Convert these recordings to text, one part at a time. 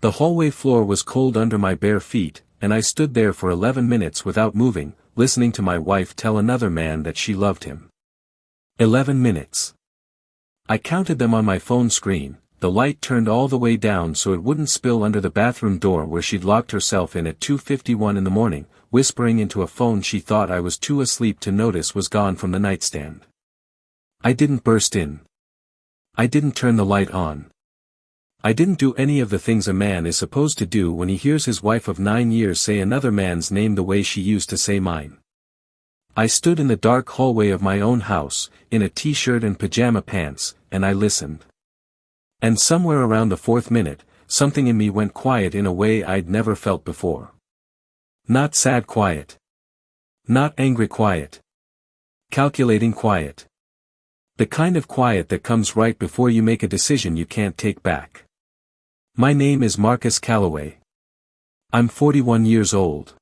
The hallway floor was cold under my bare feet, and I stood there for 11 minutes without moving, listening to my wife tell another man that she loved him. 11 minutes. I counted them on my phone screen. The light turned all the way down so it wouldn't spill under the bathroom door where she'd locked herself in at 2:51 in the morning, whispering into a phone she thought I was too asleep to notice was gone from the nightstand. I didn't burst in. I didn't turn the light on. I didn't do any of the things a man is supposed to do when he hears his wife of 9 years say another man's name the way she used to say mine. I stood in the dark hallway of my own house, in a t-shirt and pajama pants, and I listened. And somewhere around the 4th minute, something in me went quiet in a way I'd never felt before. Not sad quiet. Not angry quiet. Calculating quiet. The kind of quiet that comes right before you make a decision you can't take back. My name is Marcus Calloway. I'm 41 years old.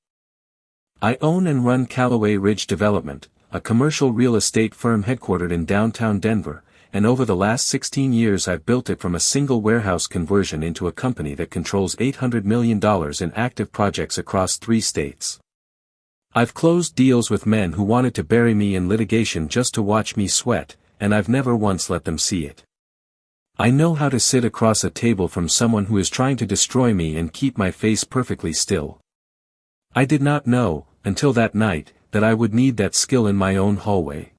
I own and run Calloway Ridge Development, a commercial real estate firm headquartered in downtown Denver, and over the last 16 years I've built it from a single warehouse conversion into a company that controls $800 million in active projects across 3 states. I've closed deals with men who wanted to bury me in litigation just to watch me sweat, and I've never once let them see it. I know how to sit across a table from someone who is trying to destroy me and keep my face perfectly still. I did not know, until that night, that I would need that skill in my own hallway.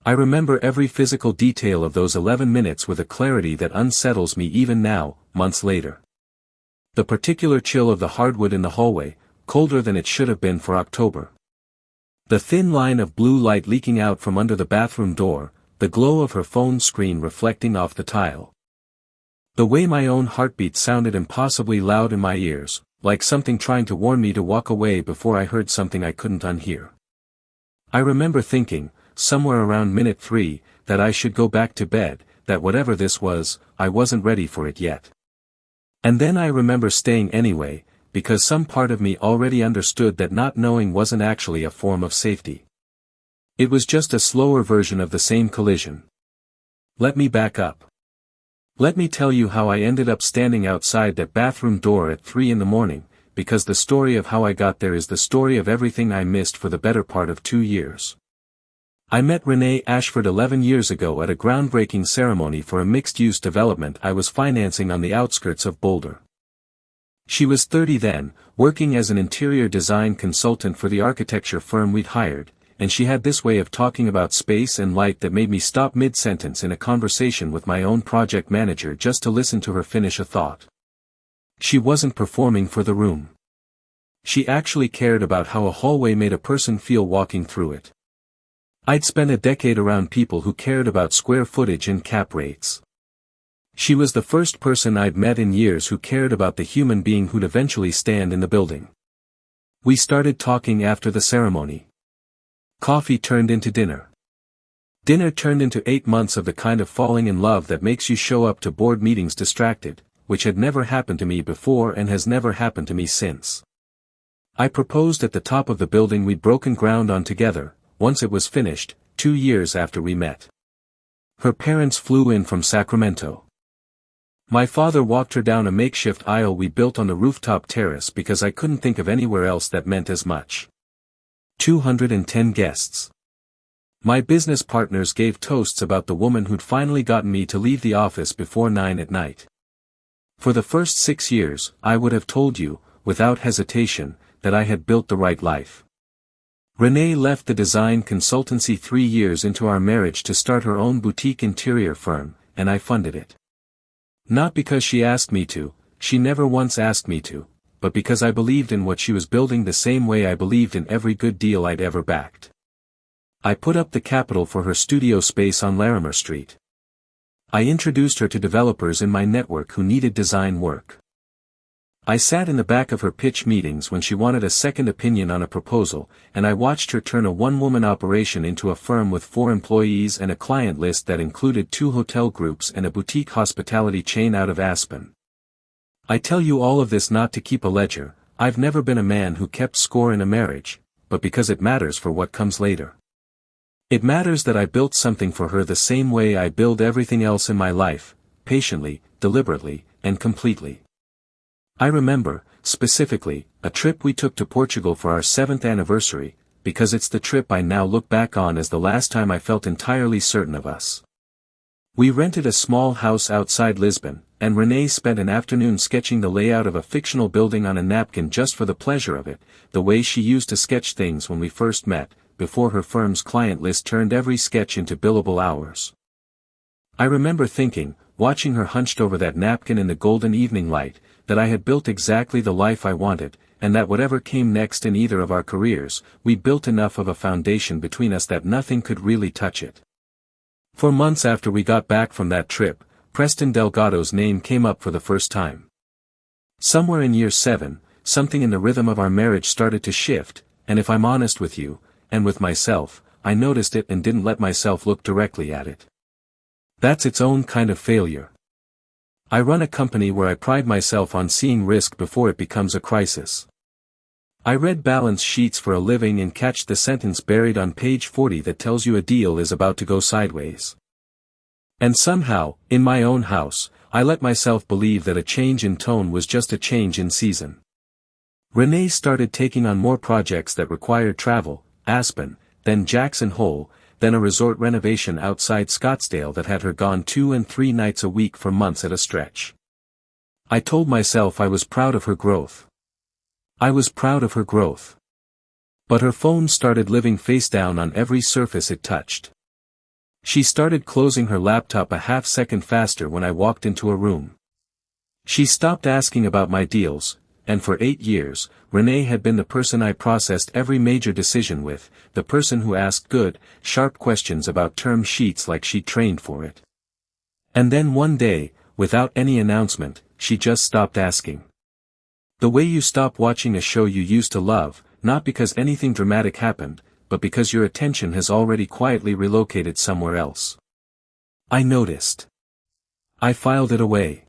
I remember every physical detail of those 11 minutes with a clarity that unsettles me even now, months later. The particular chill of the hardwood in the hallway, colder than it should have been for October. The thin line of blue light leaking out from under the bathroom door, the glow of her phone screen reflecting off the tile. The way my own heartbeat sounded impossibly loud in my ears, like something trying to warn me to walk away before I heard something I couldn't unhear. I remember thinking, somewhere around minute 3, that I should go back to bed, that whatever this was, I wasn't ready for it yet. And then I remember staying anyway, because some part of me already understood that not knowing wasn't actually a form of safety. It was just a slower version of the same collision. Let me back up. Let me tell you how I ended up standing outside that bathroom door at 3 in the morning, because the story of how I got there is the story of everything I missed for the better part of 2 years. I met Renee Ashford 11 years ago at a groundbreaking ceremony for a mixed-use development I was financing on the outskirts of Boulder. She was 30 then, working as an interior design consultant for the architecture firm we'd hired, and she had this way of talking about space and light that made me stop mid-sentence in a conversation with my own project manager just to listen to her finish a thought. She wasn't performing for the room. She actually cared about how a hallway made a person feel walking through it. I'd spent a decade around people who cared about square footage and cap rates. She was the first person I'd met in years who cared about the human being who'd eventually stand in the building. We started talking after the ceremony. Coffee turned into dinner. Dinner turned into 8 months of the kind of falling in love that makes you show up to board meetings distracted, which had never happened to me before and has never happened to me since. I proposed at the top of the building we'd broken ground on together, once it was finished, 2 years after we met. Her parents flew in from Sacramento. My father walked her down a makeshift aisle we built on the rooftop terrace because I couldn't think of anywhere else that meant as much. 210 guests. My business partners gave toasts about the woman who'd finally gotten me to leave the office before 9 at night. For the first 6 years, I would have told you, without hesitation, that I had built the right life. Renee left the design consultancy 3 years into our marriage to start her own boutique interior firm, and I funded it. Not because she asked me to, she never once asked me to, but because I believed in what she was building the same way I believed in every good deal I'd ever backed. I put up the capital for her studio space on Larimer Street. I introduced her to developers in my network who needed design work. I sat in the back of her pitch meetings when she wanted a second opinion on a proposal, and I watched her turn a one-woman operation into a firm with 4 employees and a client list that included 2 hotel groups and a boutique hospitality chain out of Aspen. I tell you all of this not to keep a ledger. I've never been a man who kept score in a marriage, but because it matters for what comes later. It matters that I built something for her the same way I build everything else in my life, patiently, deliberately, and completely. I remember, specifically, a trip we took to Portugal for our 7th anniversary, because it's the trip I now look back on as the last time I felt entirely certain of us. We rented a small house outside Lisbon, and Renee spent an afternoon sketching the layout of a fictional building on a napkin just for the pleasure of it, the way she used to sketch things when we first met, before her firm's client list turned every sketch into billable hours. I remember thinking, watching her hunched over that napkin in the golden evening light, that I had built exactly the life I wanted, and that whatever came next in either of our careers, we built enough of a foundation between us that nothing could really touch it. For months after we got back from that trip, Preston Delgado's name came up for the first time. Somewhere in year 7, something in the rhythm of our marriage started to shift, and if I'm honest with you, and with myself, I noticed it and didn't let myself look directly at it. That's its own kind of failure. I run a company where I pride myself on seeing risk before it becomes a crisis. I read balance sheets for a living and catch the sentence buried on page 40 that tells you a deal is about to go sideways. And somehow, in my own house, I let myself believe that a change in tone was just a change in season. Renee started taking on more projects that required travel, Aspen, then Jackson Hole, then a resort renovation outside Scottsdale that had her gone 2 and 3 nights a week for months at a stretch. I told myself I was proud of her growth. I was proud of her growth. But her phone started living face down on every surface it touched. She started closing her laptop a half-second faster when I walked into a room. She stopped asking about my deals, and for 8 years, Renee had been the person I processed every major decision with, the person who asked good, sharp questions about term sheets like she trained for it. And then one day, without any announcement, she just stopped asking. The way you stop watching a show you used to love, not because anything dramatic happened, but because your attention has already quietly relocated somewhere else. I noticed. I filed it away.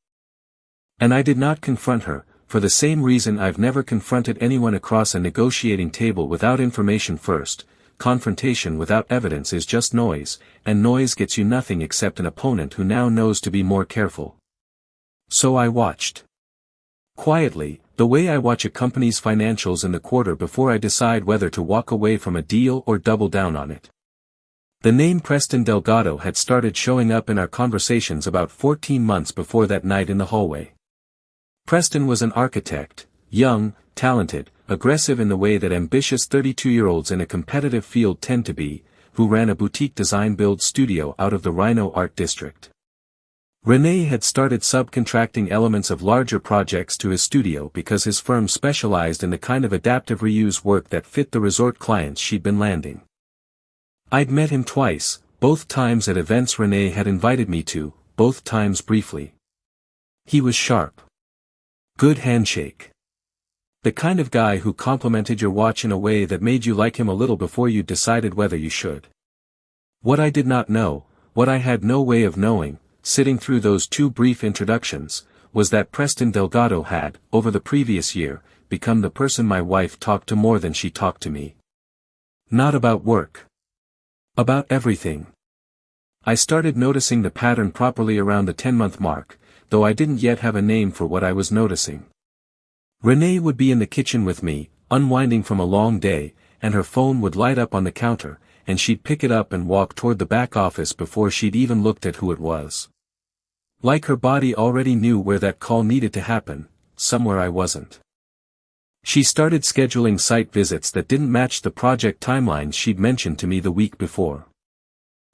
And I did not confront her, for the same reason I've never confronted anyone across a negotiating table without information first. Confrontation without evidence is just noise, and noise gets you nothing except an opponent who now knows to be more careful. So I watched. Quietly, the way I watch a company's financials in the quarter before I decide whether to walk away from a deal or double down on it. The name Preston Delgado had started showing up in our conversations about 14 months before that night in the hallway. Preston was an architect, young, talented, aggressive in the way that ambitious 32-year-olds in a competitive field tend to be, who ran a boutique design-build studio out of the Rhino Art District. Renee had started subcontracting elements of larger projects to his studio because his firm specialized in the kind of adaptive reuse work that fit the resort clients she'd been landing. I'd met him twice, both times at events Renee had invited me to, both times briefly. He was sharp. Good handshake. The kind of guy who complimented your watch in a way that made you like him a little before you decided whether you should. What I did not know, what I had no way of knowing, sitting through those 2 brief introductions, was that Preston Delgado had, over the previous year, become the person my wife talked to more than she talked to me. Not about work. About everything. I started noticing the pattern properly around the 10-month mark, though I didn't yet have a name for what I was noticing. Renee would be in the kitchen with me, unwinding from a long day, and her phone would light up on the counter, and she'd pick it up and walk toward the back office before she'd even looked at who it was. Like her body already knew where that call needed to happen, somewhere I wasn't. She started scheduling site visits that didn't match the project timelines she'd mentioned to me the week before.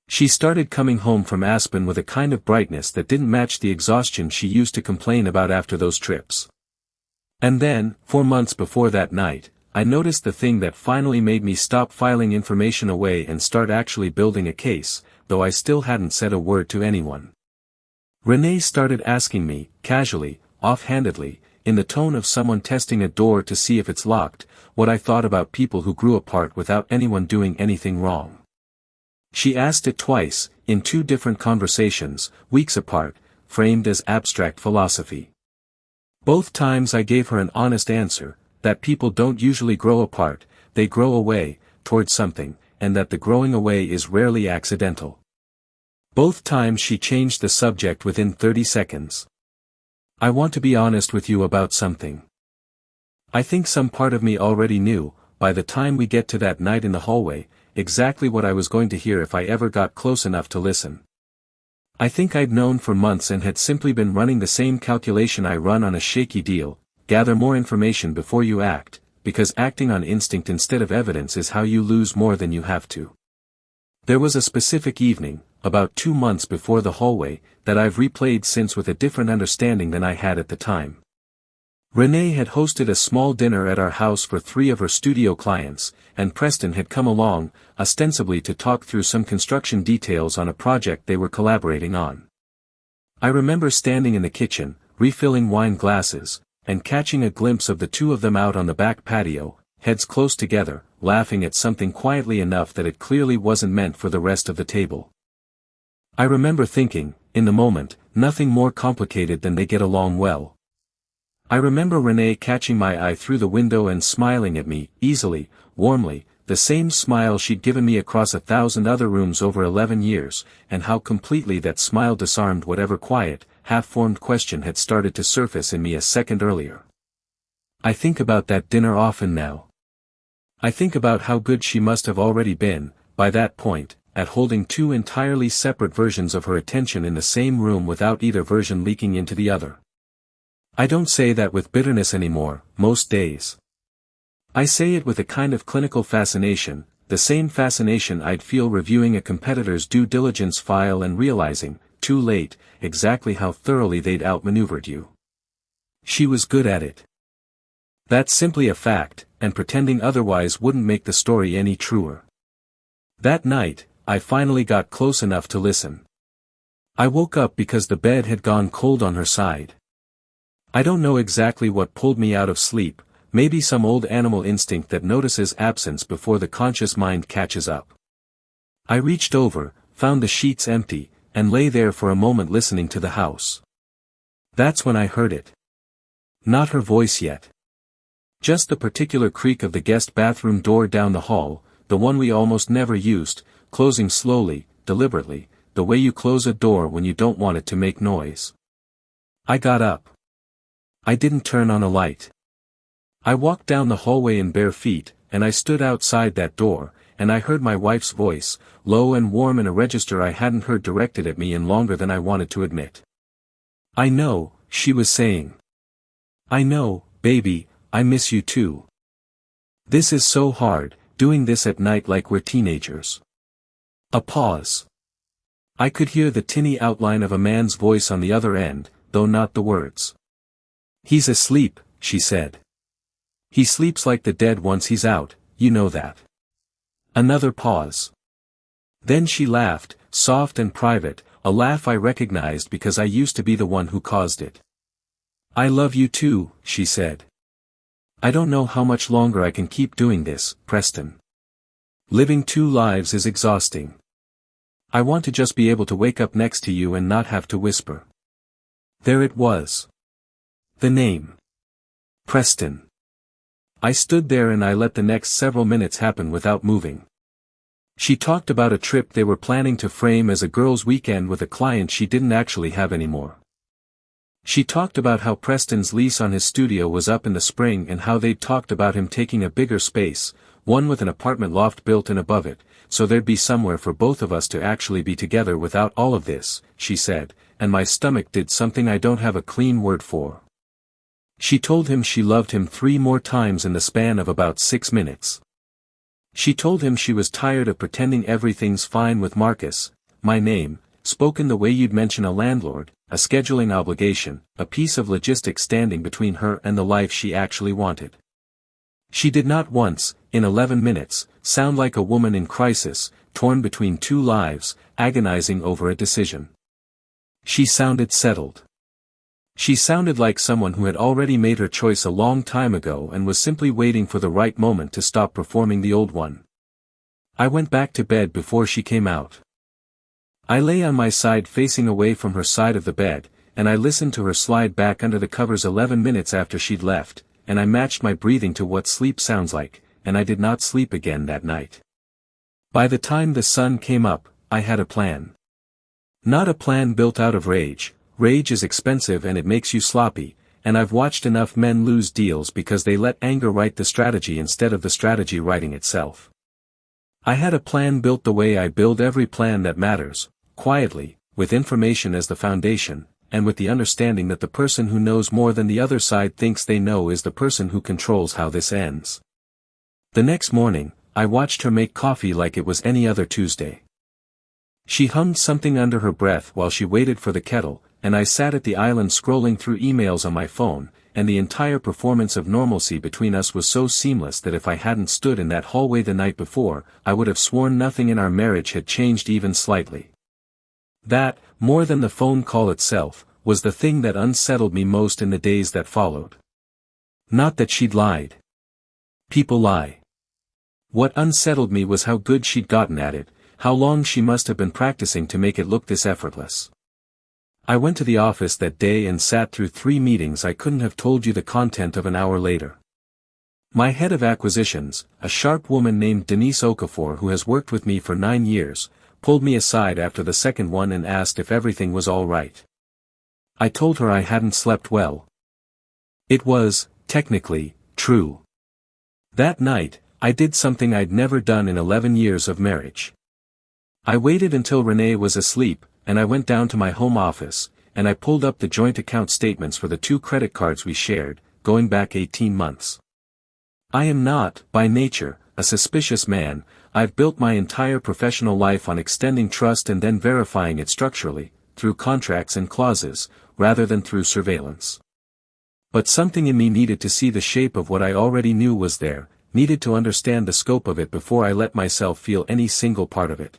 She started coming home from Aspen with a kind of brightness that didn't match the exhaustion she used to complain about after those trips. And then, 4 months before that night, I noticed the thing that finally made me stop filing information away and start actually building a case, though I still hadn't said a word to anyone. Renee started asking me, casually, offhandedly, in the tone of someone testing a door to see if it's locked, what I thought about people who grew apart without anyone doing anything wrong. She asked it twice, in 2 different conversations, weeks apart, framed as abstract philosophy. Both times I gave her an honest answer, that people don't usually grow apart, they grow away, towards something, and that the growing away is rarely accidental. Both times she changed the subject within 30 seconds. I want to be honest with you about something. I think some part of me already knew, by the time we get to that night in the hallway, exactly what I was going to hear if I ever got close enough to listen. I think I'd known for months and had simply been running the same calculation I run on a shaky deal: gather more information before you act, because acting on instinct instead of evidence is how you lose more than you have to. There was a specific evening, about 2 months before the hallway, that I've replayed since with a different understanding than I had at the time. Renee had hosted a small dinner at our house for 3 of her studio clients, and Preston had come along, ostensibly to talk through some construction details on a project they were collaborating on. I remember standing in the kitchen, refilling wine glasses, and catching a glimpse of the 2 of them out on the back patio, heads close together, laughing at something quietly enough that it clearly wasn't meant for the rest of the table. I remember thinking, in the moment, nothing more complicated than they get along well. I remember Renee catching my eye through the window and smiling at me, easily, warmly, the same smile she'd given me across 1,000 other rooms over 11 years, and how completely that smile disarmed whatever quiet, half-formed question had started to surface in me a second earlier. I think about that dinner often now. I think about how good she must have already been, by that point, at holding 2 entirely separate versions of her attention in the same room without either version leaking into the other. I don't say that with bitterness anymore, most days. I say it with a kind of clinical fascination, the same fascination I'd feel reviewing a competitor's due diligence file and realizing, too late, exactly how thoroughly they'd outmaneuvered you. She was good at it. That's simply a fact, and pretending otherwise wouldn't make the story any truer. That night, I finally got close enough to listen. I woke up because the bed had gone cold on her side. I don't know exactly what pulled me out of sleep, maybe some old animal instinct that notices absence before the conscious mind catches up. I reached over, found the sheets empty, and lay there for a moment listening to the house. That's when I heard it. Not her voice yet. Just the particular creak of the guest bathroom door down the hall, the one we almost never used, closing slowly, deliberately, the way you close a door when you don't want it to make noise. I got up. I didn't turn on a light. I walked down the hallway in bare feet, and I stood outside that door, and I heard my wife's voice, low and warm in a register I hadn't heard directed at me in longer than I wanted to admit. "I know," she was saying. "I know, baby, I miss you too. This is so hard, doing this at night like we're teenagers." A pause. I could hear the tinny outline of a man's voice on the other end, though not the words. "He's asleep," she said. "He sleeps like the dead once he's out, you know that." Another pause. Then she laughed, soft and private, a laugh I recognized because I used to be the one who caused it. "I love you too," she said. "I don't know how much longer I can keep doing this, Preston. Living 2 lives is exhausting. I want to just be able to wake up next to you and not have to whisper." There it was. The name. Preston. I stood there and I let the next several minutes happen without moving. She talked about a trip they were planning to frame as a girls' weekend with a client she didn't actually have anymore. She talked about how Preston's lease on his studio was up in the spring and how they'd talked about him taking a bigger space, one with an apartment loft built in above it, so there'd be somewhere for both of us to actually be together without all of this, she said, and my stomach did something I don't have a clean word for. She told him she loved him 3 more times in the span of about 6 minutes. She told him she was tired of pretending everything's fine with Marcus, my name, spoken the way you'd mention a landlord, a scheduling obligation, a piece of logistics standing between her and the life she actually wanted. She did not once, in 11 minutes, sound like a woman in crisis, torn between 2 lives, agonizing over a decision. She sounded settled. She sounded like someone who had already made her choice a long time ago and was simply waiting for the right moment to stop performing the old one. I went back to bed before she came out. I lay on my side facing away from her side of the bed, and I listened to her slide back under the covers 11 minutes after she'd left, and I matched my breathing to what sleep sounds like, and I did not sleep again that night. By the time the sun came up, I had a plan. Not a plan built out of rage, rage is expensive and it makes you sloppy, and I've watched enough men lose deals because they let anger write the strategy instead of the strategy writing itself. I had a plan built the way I build every plan that matters, quietly, with information as the foundation, and with the understanding that the person who knows more than the other side thinks they know is the person who controls how this ends. The next morning, I watched her make coffee like it was any other Tuesday. She hummed something under her breath while she waited for the kettle, and I sat at the island scrolling through emails on my phone, and the entire performance of normalcy between us was so seamless that if I hadn't stood in that hallway the night before, I would have sworn nothing in our marriage had changed even slightly. That, more than the phone call itself, was the thing that unsettled me most in the days that followed. Not that she'd lied. People lie. What unsettled me was how good she'd gotten at it, how long she must have been practicing to make it look this effortless. I went to the office that day and sat through 3 meetings I couldn't have told you the content of an hour later. My head of acquisitions, a sharp woman named Denise Okafor who has worked with me for 9 years, pulled me aside after the second one and asked if everything was all right. I told her I hadn't slept well. It was, technically, true. That night, I did something I'd never done in 11 years of marriage. I waited until Renee was asleep, and I went down to my home office, and I pulled up the joint account statements for the 2 credit cards we shared, going back 18 months. I am not, by nature, a suspicious man. I've built my entire professional life on extending trust and then verifying it structurally, through contracts and clauses, rather than through surveillance. But something in me needed to see the shape of what I already knew was there, needed to understand the scope of it before I let myself feel any single part of it.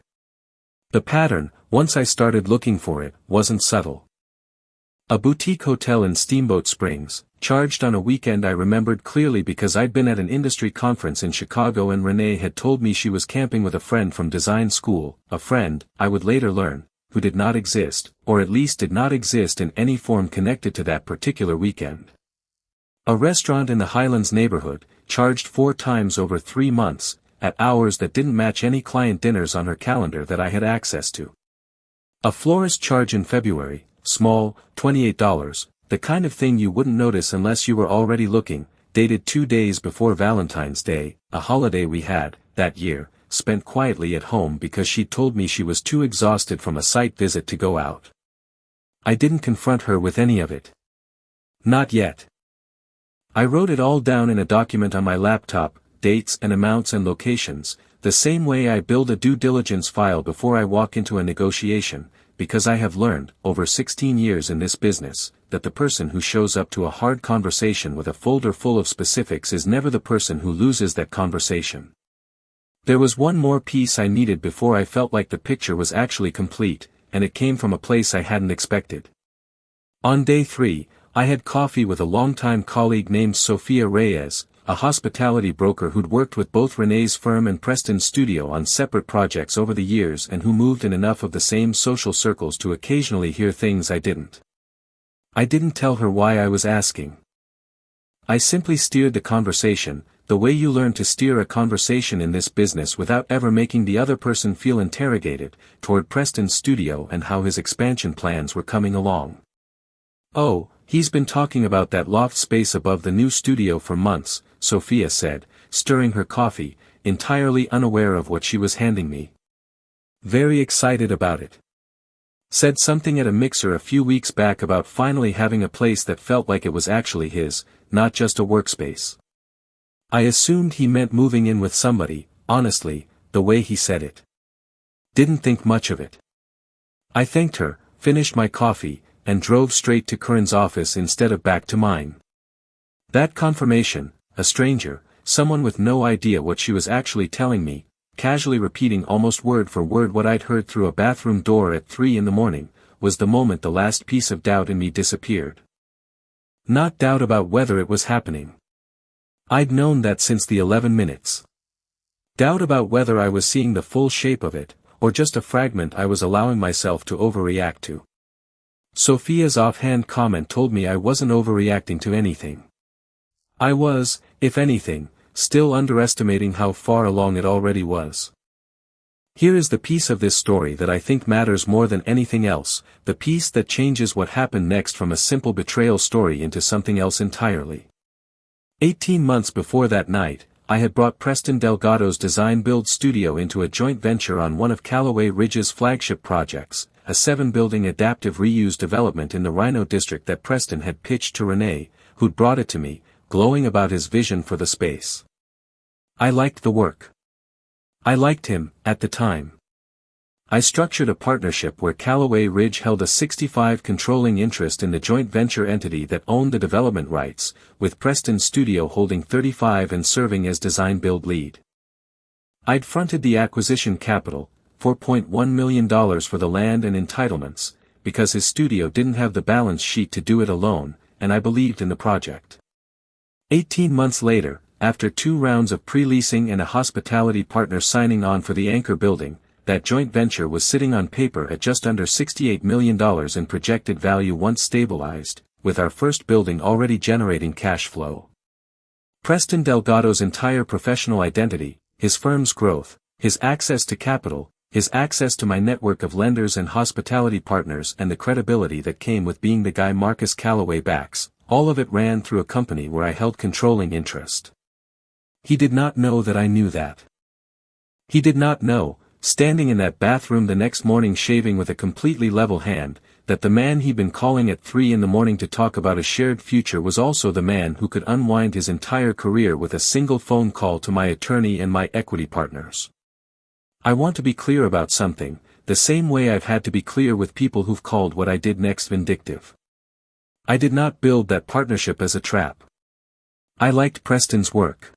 The pattern, once I started looking for it, wasn't subtle. A boutique hotel in Steamboat Springs, charged on a weekend I remembered clearly because I'd been at an industry conference in Chicago and Renee had told me she was camping with a friend from design school, a friend, I would later learn, who did not exist, or at least did not exist in any form connected to that particular weekend. A restaurant in the Highlands neighborhood, charged 4 times over 3 months, at hours that didn't match any client dinners on her calendar that I had access to. A florist charge in February, small, $28, the kind of thing you wouldn't notice unless you were already looking, dated 2 days before Valentine's Day, a holiday we had, that year, spent quietly at home because she'd told me she was too exhausted from a site visit to go out. I didn't confront her with any of it. Not yet. I wrote it all down in a document on my laptop, dates and amounts and locations, the same way I build a due diligence file before I walk into a negotiation, because I have learned, over 16 years in this business, that the person who shows up to a hard conversation with a folder full of specifics is never the person who loses that conversation. There was one more piece I needed before I felt like the picture was actually complete, and it came from a place I hadn't expected. On day 3, I had coffee with a longtime colleague named Sophia Reyes, a hospitality broker who'd worked with both Renee's firm and Preston's studio on separate projects over the years and who moved in enough of the same social circles to occasionally hear things I didn't. I didn't tell her why I was asking. I simply steered the conversation, the way you learn to steer a conversation in this business without ever making the other person feel interrogated, toward Preston's studio and how his expansion plans were coming along. "Oh, he's been talking about that loft space above the new studio for months," Sophia said, stirring her coffee, entirely unaware of what she was handing me. "Very excited about it. Said something at a mixer a few weeks back about finally having a place that felt like it was actually his, not just a workspace." I assumed he meant moving in with somebody, honestly, the way he said it. Didn't think much of it. I thanked her, finished my coffee, and drove straight to Curran's office instead of back to mine. That confirmation, a stranger, someone with no idea what she was actually telling me, casually repeating almost word for word what I'd heard through a bathroom door at 3 a.m, was the moment the last piece of doubt in me disappeared. Not doubt about whether it was happening. I'd known that since the 11 minutes. Doubt about whether I was seeing the full shape of it, or just a fragment I was allowing myself to overreact to. Sophia's offhand comment told me I wasn't overreacting to anything. I was, if anything, still underestimating how far along it already was. Here is the piece of this story that I think matters more than anything else, the piece that changes what happened next from a simple betrayal story into something else entirely. 18 months before that night, I had brought Preston Delgado's design-build studio into a joint venture on one of Callaway Ridge's flagship projects, a 7-building adaptive reuse development in the Rhino district that Preston had pitched to Renee, who'd brought it to me, glowing about his vision for the space. I liked the work. I liked him, at the time. I structured a partnership where Callaway Ridge held a 65% controlling interest in the joint venture entity that owned the development rights, with Preston's studio holding 35% and serving as design-build lead. I'd fronted the acquisition capital, $4.1 million for the land and entitlements, because his studio didn't have the balance sheet to do it alone, and I believed in the project. 18 months later, after 2 rounds of pre-leasing and a hospitality partner signing on for the anchor building, that joint venture was sitting on paper at just under $68 million in projected value once stabilized, with our first building already generating cash flow. Preston Delgado's entire professional identity, his firm's growth, his access to capital, his access to my network of lenders and hospitality partners and the credibility that came with being the guy Marcus Callaway backs, all of it ran through a company where I held controlling interest. He did not know that I knew that. He did not know, standing in that bathroom the next morning shaving with a completely level hand, that the man he'd been calling at 3 in the morning to talk about a shared future was also the man who could unwind his entire career with a single phone call to my attorney and my equity partners. I want to be clear about something, the same way I've had to be clear with people who've called what I did next vindictive. I did not build that partnership as a trap. I liked Preston's work.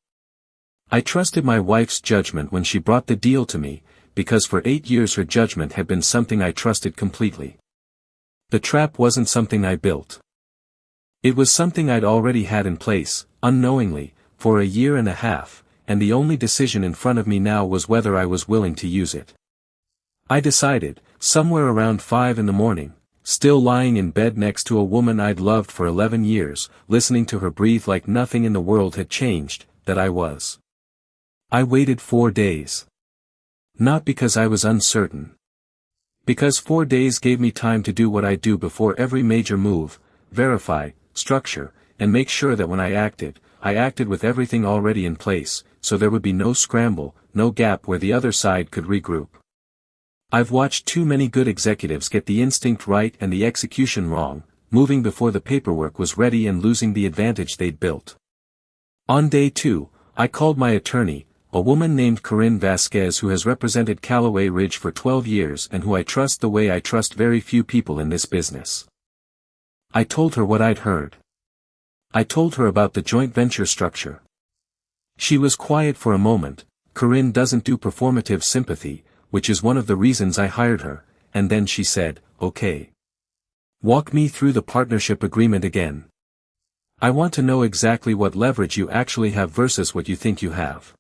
I trusted my wife's judgment when she brought the deal to me, because for 8 years her judgment had been something I trusted completely. The trap wasn't something I built. It was something I'd already had in place, unknowingly, for a year and a half, and the only decision in front of me now was whether I was willing to use it. I decided, somewhere around 5 in the morning, still lying in bed next to a woman I'd loved for 11 years, listening to her breathe like nothing in the world had changed, that I was. I waited 4 days. Not because I was uncertain. Because 4 days gave me time to do what I do before every major move, verify, structure, and make sure that when I acted with everything already in place, so there would be no scramble, no gap where the other side could regroup. I've watched too many good executives get the instinct right and the execution wrong, moving before the paperwork was ready and losing the advantage they'd built. On day 2, I called my attorney, a woman named Corinne Vasquez who has represented Callaway Ridge for 12 years and who I trust the way I trust very few people in this business. I told her what I'd heard. I told her about the joint venture structure. She was quiet for a moment. Corinne doesn't do performative sympathy, which is one of the reasons I hired her, and then she said, "Okay. Walk me through the partnership agreement again. I want to know exactly what leverage you actually have versus what you think you have."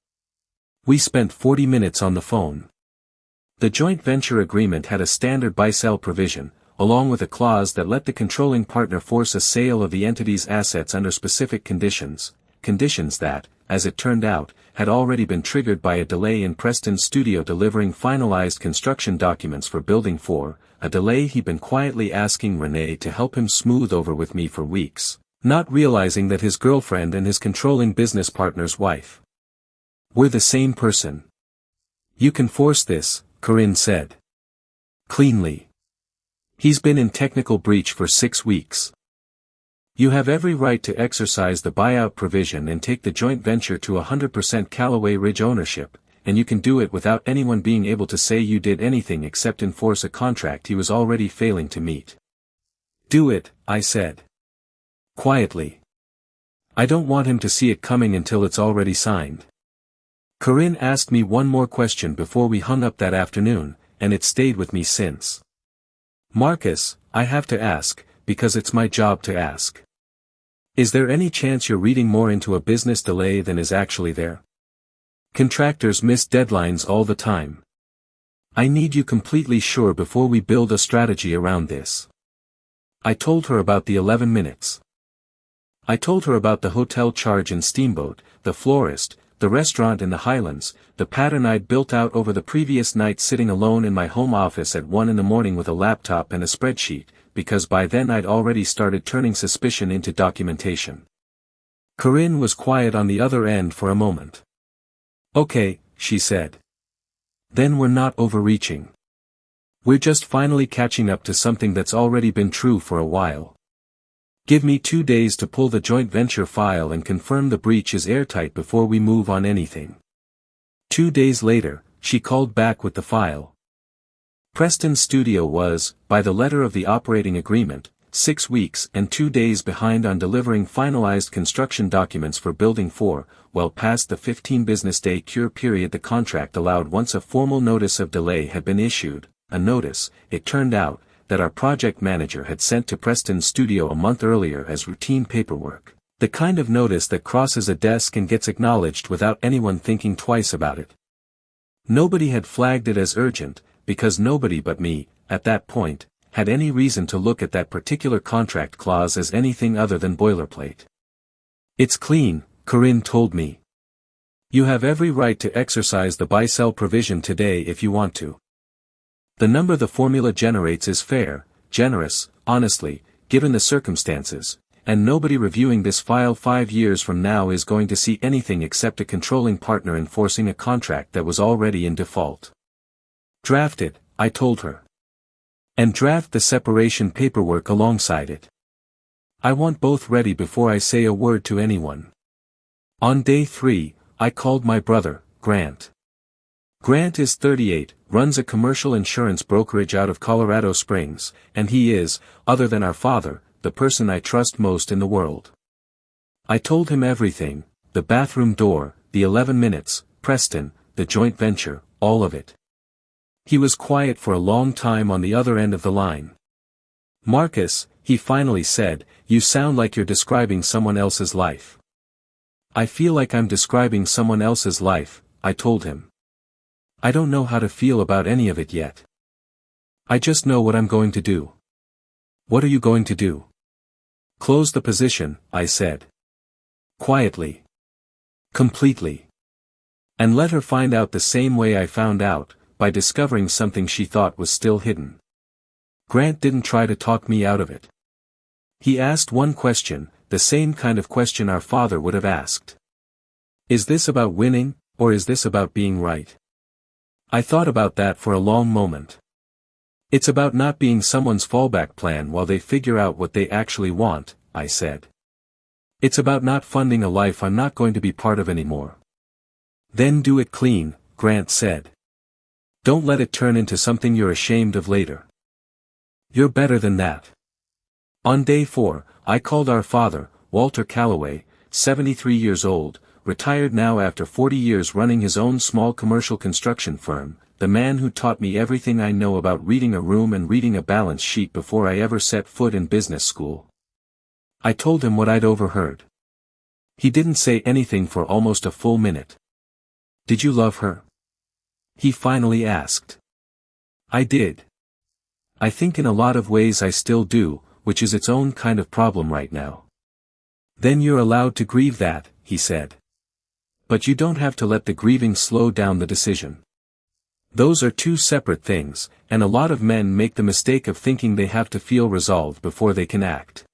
We spent 40 minutes on the phone. The joint venture agreement had a standard buy-sell provision, along with a clause that let the controlling partner force a sale of the entity's assets under specific conditions that, as it turned out, had already been triggered by a delay in Preston's studio delivering finalized construction documents for Building 4, a delay he'd been quietly asking Renee to help him smooth over with me for weeks, not realizing that his girlfriend and his controlling business partner's wife were the same person. "You can force this," Corinne said. "Cleanly. He's been in technical breach for 6 weeks. You have every right to exercise the buyout provision and take the joint venture to 100% Callaway Ridge ownership, and you can do it without anyone being able to say you did anything except enforce a contract he was already failing to meet." "Do it," I said. Quietly. "I don't want him to see it coming until it's already signed." Corinne asked me one more question before we hung up that afternoon, and it stayed with me since. "Marcus, I have to ask, because it's my job to ask. Is there any chance you're reading more into a business delay than is actually there? Contractors miss deadlines all the time. I need you completely sure before we build a strategy around this." I told her about the 11 minutes. I told her about the hotel charge and Steamboat, the florist, the restaurant in the Highlands, the pattern I'd built out over the previous night sitting alone in my home office at 1 in the morning with a laptop and a spreadsheet, because by then I'd already started turning suspicion into documentation. Corinne was quiet on the other end for a moment. "Okay," she said. "Then we're not overreaching. We're just finally catching up to something that's already been true for a while. Give me 2 days to pull the joint venture file and confirm the breach is airtight before we move on anything." 2 days later, she called back with the file. Preston's studio was, by the letter of the operating agreement, 6 weeks and 2 days behind on delivering finalized construction documents for Building 4, well past the 15-business-day cure period the contract allowed once a formal notice of delay had been issued, a notice, it turned out, that our project manager had sent to Preston's studio a month earlier as routine paperwork, the kind of notice that crosses a desk and gets acknowledged without anyone thinking twice about it. Nobody had flagged it as urgent, because nobody but me, at that point, had any reason to look at that particular contract clause as anything other than boilerplate. "It's clean," Corinne told me. "You have every right to exercise the buy-sell provision today if you want to. The number the formula generates is fair, generous, honestly, given the circumstances, and nobody reviewing this file 5 years from now is going to see anything except a controlling partner enforcing a contract that was already in default. Draft it," I told her. "And draft the separation paperwork alongside it. I want both ready before I say a word to anyone." On day 3, I called my brother, Grant. Grant is 38, runs a commercial insurance brokerage out of Colorado Springs, and he is, other than our father, the person I trust most in the world. I told him everything, the bathroom door, the 11 minutes, Preston, the joint venture, all of it. He was quiet for a long time on the other end of the line. "Marcus," he finally said, "you sound like you're describing someone else's life." "I feel like I'm describing someone else's life," I told him. "I don't know how to feel about any of it yet. I just know what I'm going to do." "What are you going to do?" "Close the position," I said. Quietly. Completely. And let her find out the same way I found out, by discovering something she thought was still hidden. Grant didn't try to talk me out of it. He asked one question, the same kind of question our father would have asked. "Is this about winning, or is this about being right?" I thought about that for a long moment. "It's about not being someone's fallback plan while they figure out what they actually want," I said. "It's about not funding a life I'm not going to be part of anymore." "Then do it clean," Grant said. "Don't let it turn into something you're ashamed of later. You're better than that." On day 4, I called our father, Walter Calloway, 73 years old, retired now after 40 years running his own small commercial construction firm, the man who taught me everything I know about reading a room and reading a balance sheet before I ever set foot in business school. I told him what I'd overheard. He didn't say anything for almost a full minute. "Did you love her?" he finally asked. "I did. I think in a lot of ways I still do, which is its own kind of problem right now." "Then you're allowed to grieve that," he said. "But you don't have to let the grieving slow down the decision. Those are two separate things, and a lot of men make the mistake of thinking they have to feel resolved before they can act.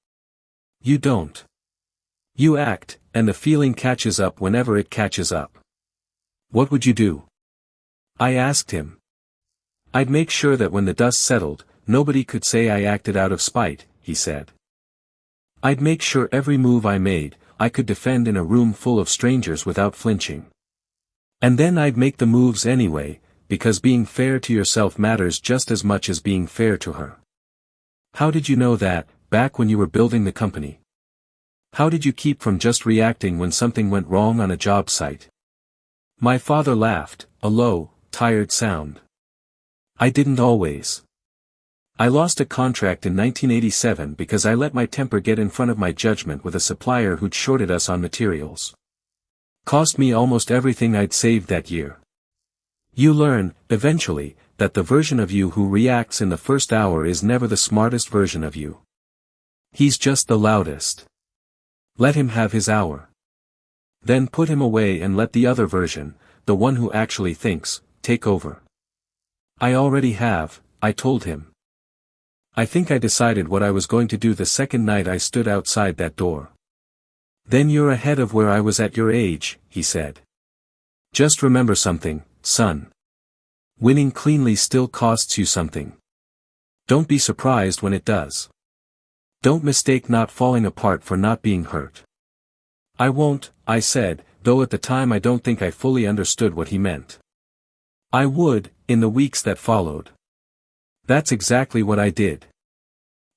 You don't. You act, and the feeling catches up whenever it catches up." "What would you do?" I asked him. "I'd make sure that when the dust settled, nobody could say I acted out of spite," he said. "I'd make sure every move I made, I could defend in a room full of strangers without flinching. And then I'd make the moves anyway, because being fair to yourself matters just as much as being fair to her." "How did you know that, back when you were building the company? How did you keep from just reacting when something went wrong on a job site?" My father laughed, a low, tired sound. "I didn't always. I lost a contract in 1987 because I let my temper get in front of my judgment with a supplier who'd shorted us on materials. Cost me almost everything I'd saved that year. You learn, eventually, that the version of you who reacts in the first hour is never the smartest version of you. He's just the loudest. Let him have his hour. Then put him away and let the other version, the one who actually thinks, take over. I already have, I told him. I think I decided what I was going to do the second night I stood outside that door. Then you're ahead of where I was at your age, he said. Just remember something, son. Winning cleanly still costs you something. Don't be surprised when it does. Don't mistake not falling apart for not being hurt. I won't, I said, though at the time I don't think I fully understood what he meant. I would, in the weeks that followed. That's exactly what I did.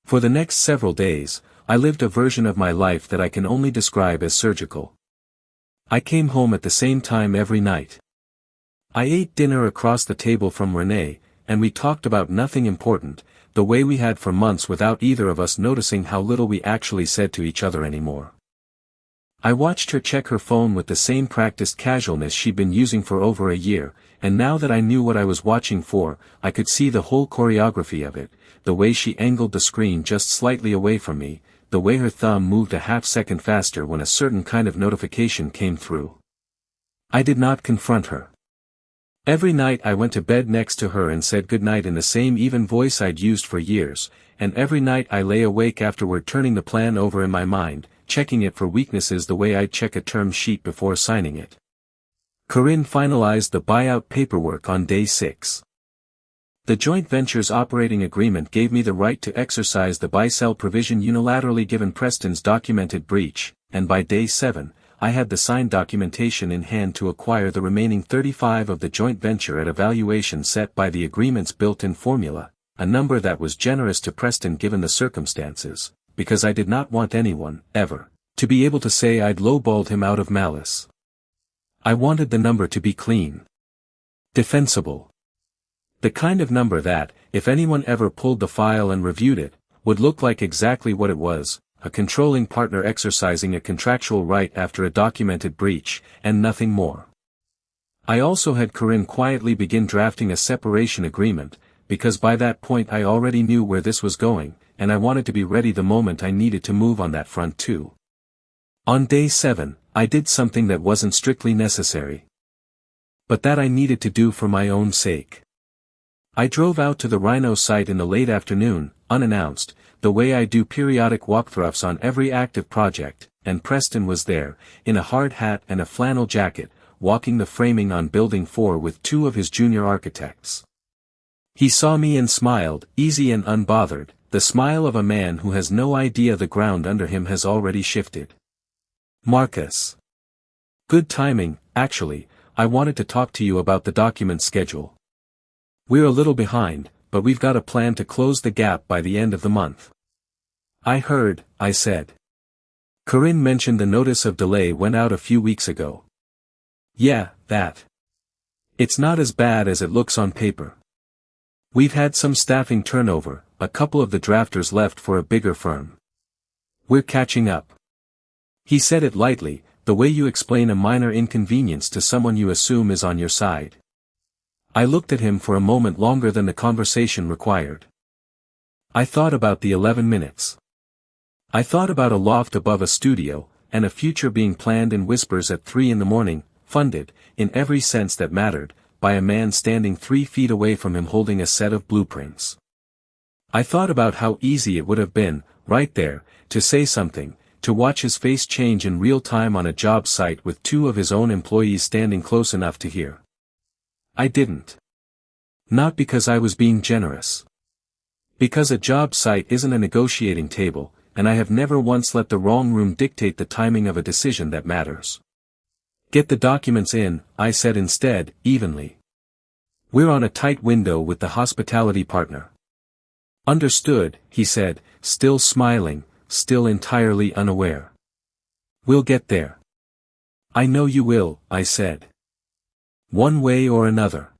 For the next several days, I lived a version of my life that I can only describe as surgical. I came home at the same time every night. I ate dinner across the table from Renee, and we talked about nothing important, the way we had for months without either of us noticing how little we actually said to each other anymore. I watched her check her phone with the same practiced casualness she'd been using for over a year, and now that I knew what I was watching for, I could see the whole choreography of it, the way she angled the screen just slightly away from me, the way her thumb moved a half-second faster when a certain kind of notification came through. I did not confront her. Every night I went to bed next to her and said goodnight in the same even voice I'd used for years, and every night I lay awake afterward turning the plan over in my mind, checking it for weaknesses the way I'd check a term sheet before signing it. Corinne finalized the buyout paperwork on day 6. The joint venture's operating agreement gave me the right to exercise the buy-sell provision unilaterally given Preston's documented breach, and by day 7, I had the signed documentation in hand to acquire the remaining 35% of the joint venture at a valuation set by the agreement's built-in formula, a number that was generous to Preston given the circumstances, because I did not want anyone, ever, to be able to say I'd lowballed him out of malice. I wanted the number to be clean. Defensible. The kind of number that, if anyone ever pulled the file and reviewed it, would look like exactly what it was, a controlling partner exercising a contractual right after a documented breach, and nothing more. I also had Corinne quietly begin drafting a separation agreement, because by that point I already knew where this was going, and I wanted to be ready the moment I needed to move on that front too. On day 7, I did something that wasn't strictly necessary, but that I needed to do for my own sake. I drove out to the Rhino site in the late afternoon, unannounced, the way I do periodic walkthroughs on every active project, and Preston was there, in a hard hat and a flannel jacket, walking the framing on Building 4 with 2 of his junior architects. He saw me and smiled, easy and unbothered, the smile of a man who has no idea the ground under him has already shifted. Marcus. Good timing, actually, I wanted to talk to you about the document schedule. We're a little behind, but we've got a plan to close the gap by the end of the month. I heard, I said. Corinne mentioned the notice of delay went out a few weeks ago. Yeah, that. It's not as bad as it looks on paper. We've had some staffing turnover, a couple of the drafters left for a bigger firm. We're catching up. He said it lightly, the way you explain a minor inconvenience to someone you assume is on your side. I looked at him for a moment longer than the conversation required. I thought about the 11 minutes. I thought about a loft above a studio, and a future being planned in whispers at 3 a.m, funded, in every sense that mattered, by a man standing 3 feet away from him holding a set of blueprints. I thought about how easy it would have been, right there, to say something, to watch his face change in real time on a job site with 2 of his own employees standing close enough to hear. I didn't. Not because I was being generous. Because a job site isn't a negotiating table, and I have never once let the wrong room dictate the timing of a decision that matters. Get the documents in, I said instead, evenly. We're on a tight window with the hospitality partner. Understood, he said, still smiling, still entirely unaware. We'll get there. I know you will, I said. One way or another.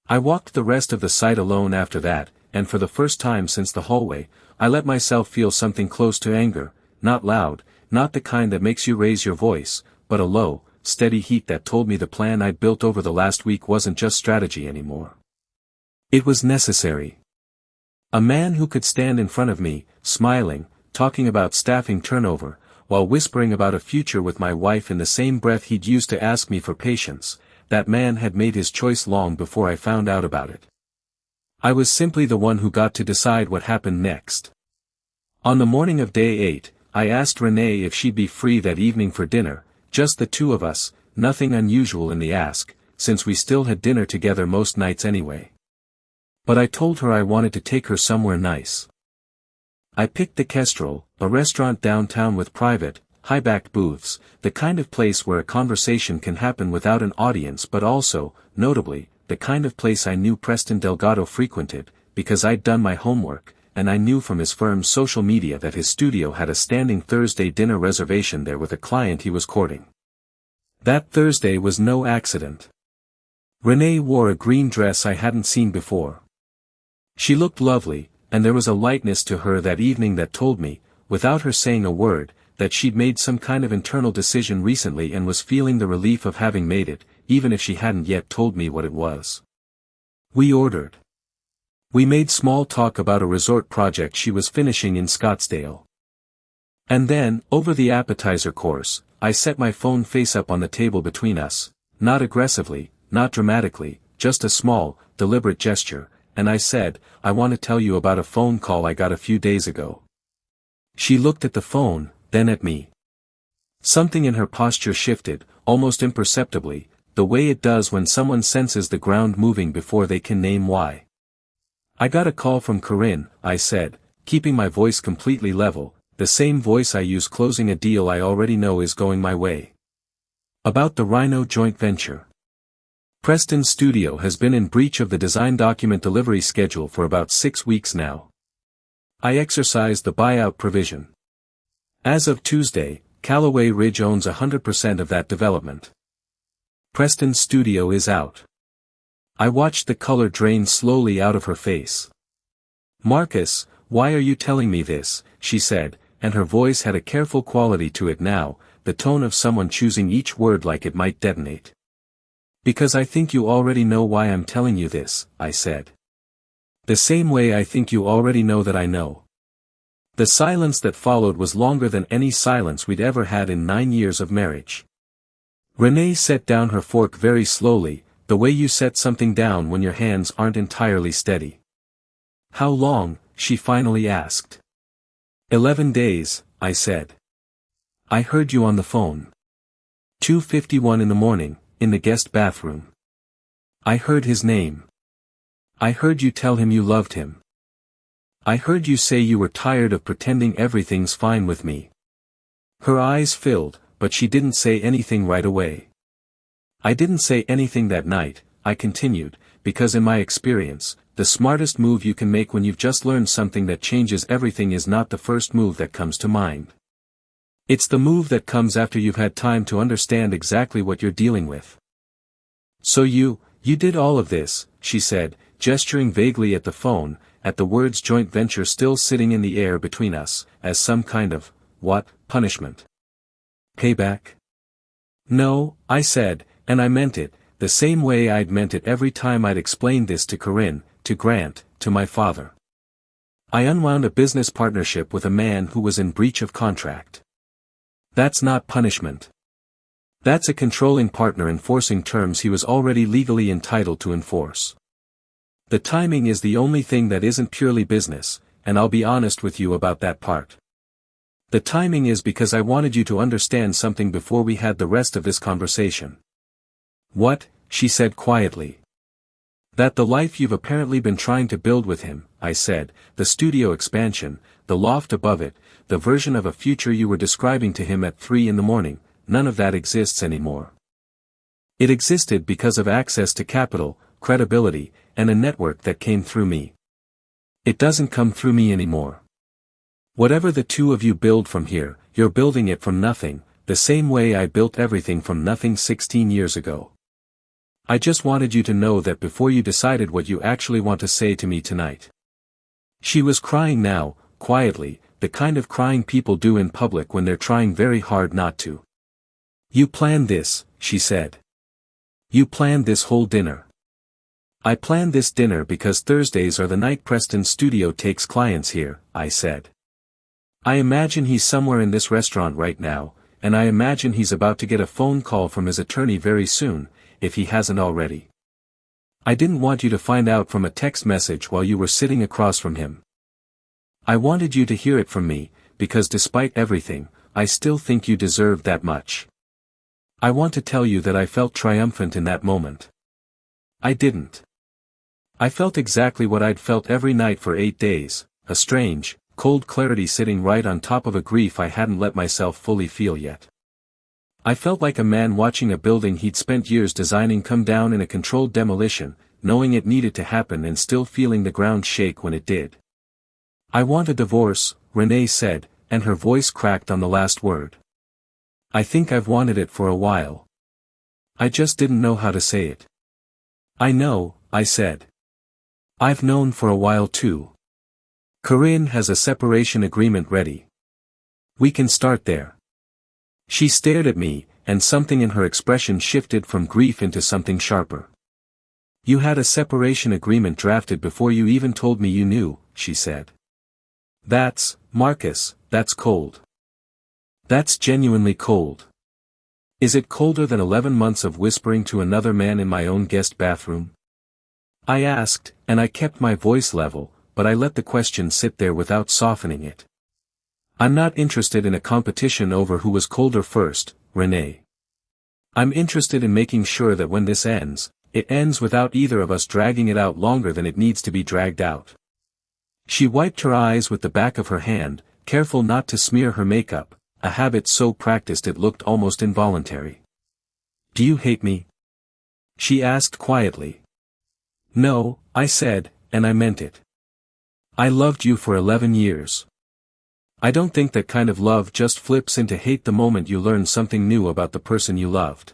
I walked the rest of the site alone after that, and for the first time since the hallway, I let myself feel something close to anger, not loud, not the kind that makes you raise your voice, but a low, steady heat that told me the plan I'd built over the last week wasn't just strategy anymore. It was necessary. A man who could stand in front of me, smiling, talking about staffing turnover, while whispering about a future with my wife in the same breath he'd used to ask me for patience. That man had made his choice long before I found out about it. I was simply the one who got to decide what happened next. On the morning of day 8, I asked Renee if she'd be free that evening for dinner, just the two of us, nothing unusual in the ask, since we still had dinner together most nights anyway. But I told her I wanted to take her somewhere nice. I picked the Kestrel, a restaurant downtown with private, high-backed booths, the kind of place where a conversation can happen without an audience, but also, notably, the kind of place I knew Preston Delgado frequented, because I'd done my homework, and I knew from his firm's social media that his studio had a standing Thursday dinner reservation there with a client he was courting. That Thursday was no accident. Renee wore a green dress I hadn't seen before. She looked lovely, and there was a lightness to her that evening that told me, without her saying a word, that she'd made some kind of internal decision recently and was feeling the relief of having made it, even if she hadn't yet told me what it was. We ordered. We made small talk about a resort project she was finishing in Scottsdale. And then, over the appetizer course, I set my phone face up on the table between us, not aggressively, not dramatically, just a small, deliberate gesture, and I said, "I want to tell you about a phone call I got a few days ago." She looked at the phone, then at me. Something in her posture shifted, almost imperceptibly, the way it does when someone senses the ground moving before they can name why. "I got a call from Corinne," I said, keeping my voice completely level, the same voice I use closing a deal I already know is going my way. "About the Rhino joint venture. Preston's studio has been in breach of the design document delivery schedule for about 6 weeks now. I exercised the buyout provision. As of Tuesday, Callaway Ridge owns 100% of that development. Preston's studio is out." I watched the color drain slowly out of her face. "Marcus, why are you telling me this?" she said, and her voice had a careful quality to it now, the tone of someone choosing each word like it might detonate. "Because I think you already know why I'm telling you this," I said. "The same way I think you already know that I know." The silence that followed was longer than any silence we'd ever had in 9 years of marriage. Renee set down her fork very slowly, the way you set something down when your hands aren't entirely steady. "How long?" she finally asked. 11 days, I said. "I heard you on the phone. 2:51 in the morning, in the guest bathroom. I heard his name. I heard you tell him you loved him. I heard you say you were tired of pretending everything's fine with me." Her eyes filled, but she didn't say anything right away. "I didn't say anything that night," I continued, "because in my experience, the smartest move you can make when you've just learned something that changes everything is not the first move that comes to mind. It's the move that comes after you've had time to understand exactly what you're dealing with." "So you did all of this," she said, gesturing vaguely at the phone, at the words joint venture still sitting in the air between us, as some kind of, punishment? Payback? "No," I said, and I meant it, the same way I'd meant it every time I'd explained this to Corinne, to Grant, to my father. I unwound a business partnership with a man who was in breach of contract. That's not punishment. That's a controlling partner enforcing terms he was already legally entitled to enforce. The timing is the only thing that isn't purely business, and I'll be honest with you about that part. The timing is because I wanted you to understand something before we had the rest of this conversation." "What?" she said quietly. "That the life you've apparently been trying to build with him," I said, "the studio expansion, the loft above it, the version of a future you were describing to him at 3 in the morning, none of that exists anymore. It existed because of access to capital, credibility, and a network that came through me. It doesn't come through me anymore. Whatever the two of you build from here, you're building it from nothing, the same way I built everything from nothing 16 years ago. I just wanted you to know that before you decided what you actually want to say to me tonight." She was crying now, quietly, the kind of crying people do in public when they're trying very hard not to. "You planned this," she said. "You planned this whole dinner." "I planned this dinner because Thursdays are the night Preston's studio takes clients here," I said. I imagine he's somewhere in this restaurant right now, and I imagine he's about to get a phone call from his attorney very soon, if he hasn't already. I didn't want you to find out from a text message while you were sitting across from him. I wanted you to hear it from me, because despite everything, I still think you deserved that much. I want to tell you that I felt triumphant in that moment. I didn't. I felt exactly what I'd felt every night for 8 days, a strange, cold clarity sitting right on top of a grief I hadn't let myself fully feel yet. I felt like a man watching a building he'd spent years designing come down in a controlled demolition, knowing it needed to happen and still feeling the ground shake when it did. I want a divorce, Renee said, and her voice cracked on the last word. I think I've wanted it for a while. I just didn't know how to say it. I know, I said. I've known for a while too. Corinne has a separation agreement ready. We can start there. She stared at me, and something in her expression shifted from grief into something sharper. You had a separation agreement drafted before you even told me you knew, she said. Marcus, that's cold. That's genuinely cold. Is it colder than 11 months of whispering to another man in my own guest bathroom? I asked, and I kept my voice level, but I let the question sit there without softening it. I'm not interested in a competition over who was colder first, Renee. I'm interested in making sure that when this ends, it ends without either of us dragging it out longer than it needs to be dragged out. She wiped her eyes with the back of her hand, careful not to smear her makeup, a habit so practiced it looked almost involuntary. Do you hate me? She asked quietly. No, I said, and I meant it. I loved you for 11 years. I don't think that kind of love just flips into hate the moment you learn something new about the person you loved.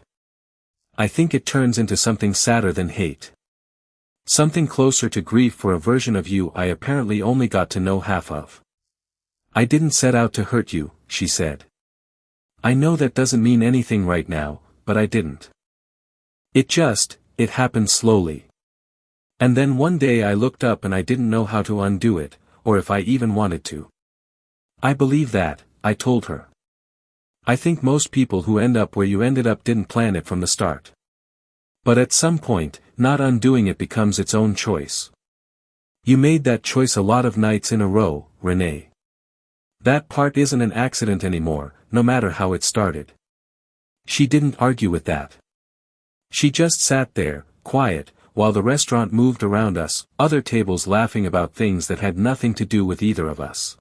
I think it turns into something sadder than hate. Something closer to grief for a version of you I apparently only got to know half of. I didn't set out to hurt you, she said. I know that doesn't mean anything right now, but I didn't. It happened slowly. And then one day I looked up and I didn't know how to undo it, or if I even wanted to. I believe that, I told her. I think most people who end up where you ended up didn't plan it from the start. But at some point, not undoing it becomes its own choice. You made that choice a lot of nights in a row, Renee. That part isn't an accident anymore, no matter how it started. She didn't argue with that. She just sat there, quiet, while the restaurant moved around us, other tables laughing about things that had nothing to do with either of us.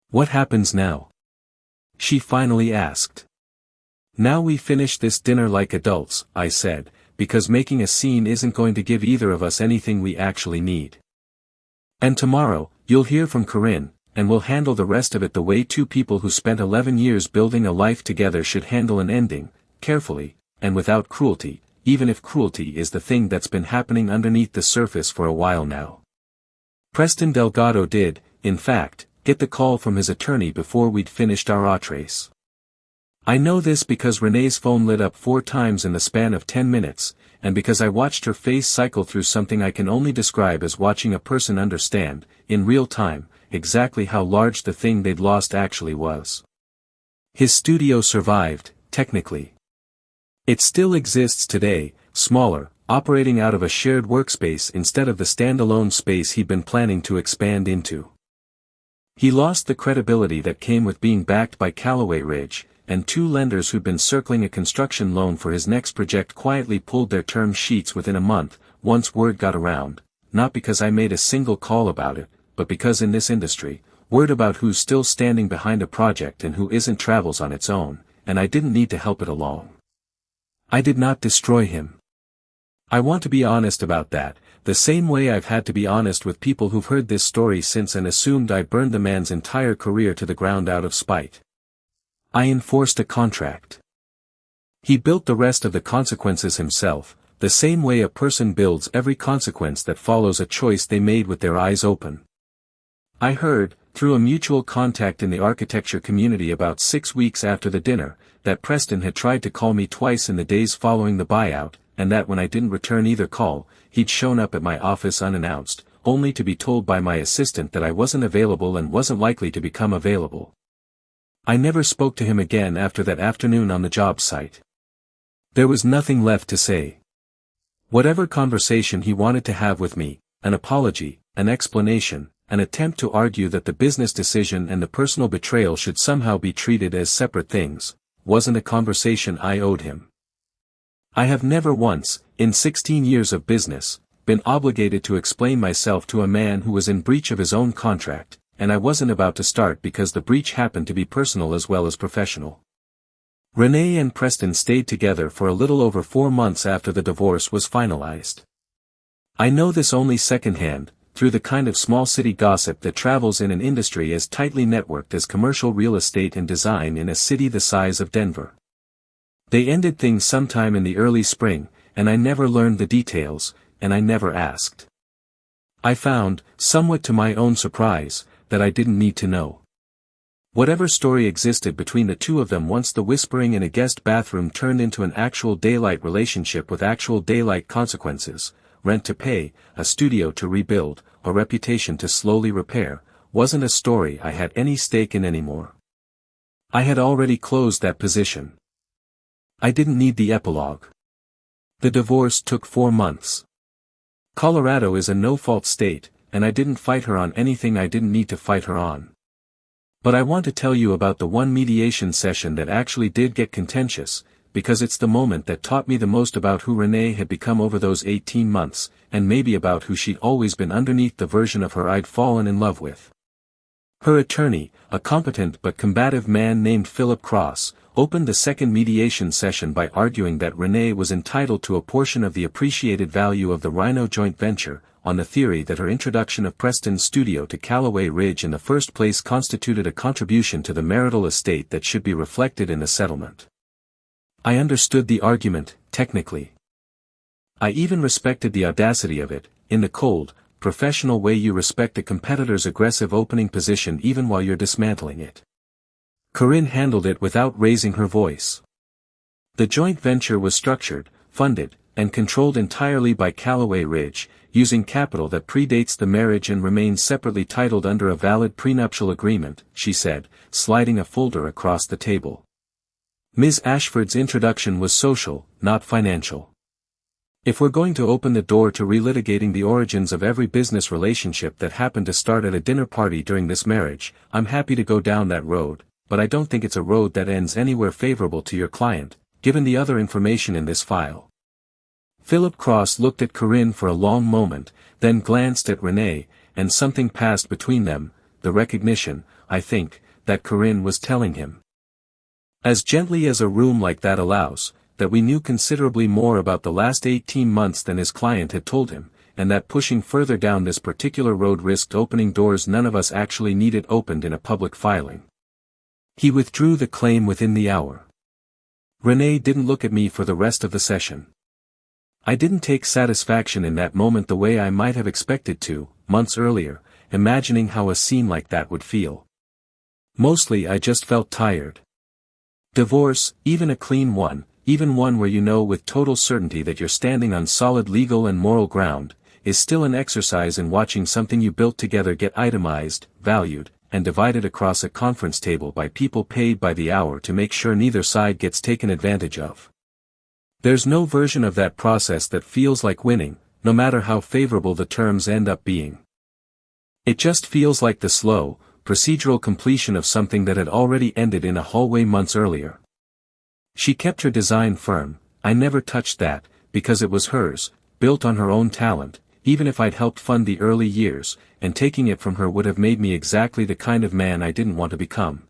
What happens now? She finally asked. Now we finish this dinner like adults, I said, because making a scene isn't going to give either of us anything we actually need. And tomorrow, you'll hear from Corinne, and we'll handle the rest of it the way two people who spent 11 years building a life together should handle an ending, carefully, and without cruelty, even if cruelty is the thing that's been happening underneath the surface for a while now. Preston Delgado did, in fact, get the call from his attorney before we'd finished our entrees. I know this because Renee's phone lit up 4 times in the span of 10 minutes, and because I watched her face cycle through something I can only describe as watching a person understand, in real time, exactly how large the thing they'd lost actually was. His studio survived, technically. It still exists today, smaller, operating out of a shared workspace instead of the standalone space he'd been planning to expand into. He lost the credibility that came with being backed by Callaway Ridge, and 2 lenders who'd been circling a construction loan for his next project quietly pulled their term sheets within a month, once word got around, not because I made a single call about it, but because in this industry, word about who's still standing behind a project and who isn't travels on its own, and I didn't need to help it along. I did not destroy him. I want to be honest about that, the same way I've had to be honest with people who've heard this story since and assumed I burned the man's entire career to the ground out of spite. I enforced a contract. He built the rest of the consequences himself, the same way a person builds every consequence that follows a choice they made with their eyes open. I heard, through a mutual contact in the architecture community about 6 weeks after the dinner, that Preston had tried to call me twice in the days following the buyout, and that when I didn't return either call, he'd shown up at my office unannounced, only to be told by my assistant that I wasn't available and wasn't likely to become available. I never spoke to him again after that afternoon on the job site. There was nothing left to say. Whatever conversation he wanted to have with me, an apology, an explanation, an attempt to argue that the business decision and the personal betrayal should somehow be treated as separate things, wasn't a conversation I owed him. I have never once, in 16 years of business, been obligated to explain myself to a man who was in breach of his own contract, and I wasn't about to start because the breach happened to be personal as well as professional. Renee and Preston stayed together for a little over 4 months after the divorce was finalized. I know this only secondhand, through the kind of small city gossip that travels in an industry as tightly networked as commercial real estate and design in a city the size of Denver. They ended things sometime in the early spring, and I never learned the details, and I never asked. I found, somewhat to my own surprise, that I didn't need to know. Whatever story existed between the two of them once the whispering in a guest bathroom turned into an actual daylight relationship with actual daylight consequences, rent to pay, a studio to rebuild, a reputation to slowly repair, wasn't a story I had any stake in anymore. I had already closed that position. I didn't need the epilogue. The divorce took 4 months. Colorado is a no-fault state, and I didn't fight her on anything I didn't need to fight her on. But I want to tell you about the one mediation session that actually did get contentious, because it's the moment that taught me the most about who Renee had become over those 18 months, and maybe about who she'd always been underneath the version of her I'd fallen in love with. Her attorney, a competent but combative man named Philip Cross, opened the second mediation session by arguing that Renee was entitled to a portion of the appreciated value of the Rhino joint venture, on the theory that her introduction of Preston's studio to Callaway Ridge in the first place constituted a contribution to the marital estate that should be reflected in the settlement. I understood the argument, technically. I even respected the audacity of it, in the cold, professional way you respect a competitor's aggressive opening position even while you're dismantling it. Corinne handled it without raising her voice. The joint venture was structured, funded, and controlled entirely by Callaway Ridge, using capital that predates the marriage and remains separately titled under a valid prenuptial agreement, she said, sliding a folder across the table. Ms. Ashford's introduction was social, not financial. If we're going to open the door to relitigating the origins of every business relationship that happened to start at a dinner party during this marriage, I'm happy to go down that road, but I don't think it's a road that ends anywhere favorable to your client, given the other information in this file. Philip Cross looked at Corinne for a long moment, then glanced at Renee, and something passed between them, the recognition, I think, that Corinne was telling him. As gently as a room like that allows, that we knew considerably more about the last 18 months than his client had told him, and that pushing further down this particular road risked opening doors none of us actually needed opened in a public filing. He withdrew the claim within the hour. Renee didn't look at me for the rest of the session. I didn't take satisfaction in that moment the way I might have expected to, months earlier, imagining how a scene like that would feel. Mostly I just felt tired. Divorce, even a clean one, even one where you know with total certainty that you're standing on solid legal and moral ground, is still an exercise in watching something you built together get itemized, valued, and divided across a conference table by people paid by the hour to make sure neither side gets taken advantage of. There's no version of that process that feels like winning, no matter how favorable the terms end up being. It just feels like the slow, procedural completion of something that had already ended in a hallway months earlier. She kept her design firm, I never touched that, because it was hers, built on her own talent, even if I'd helped fund the early years, and taking it from her would have made me exactly the kind of man I didn't want to become.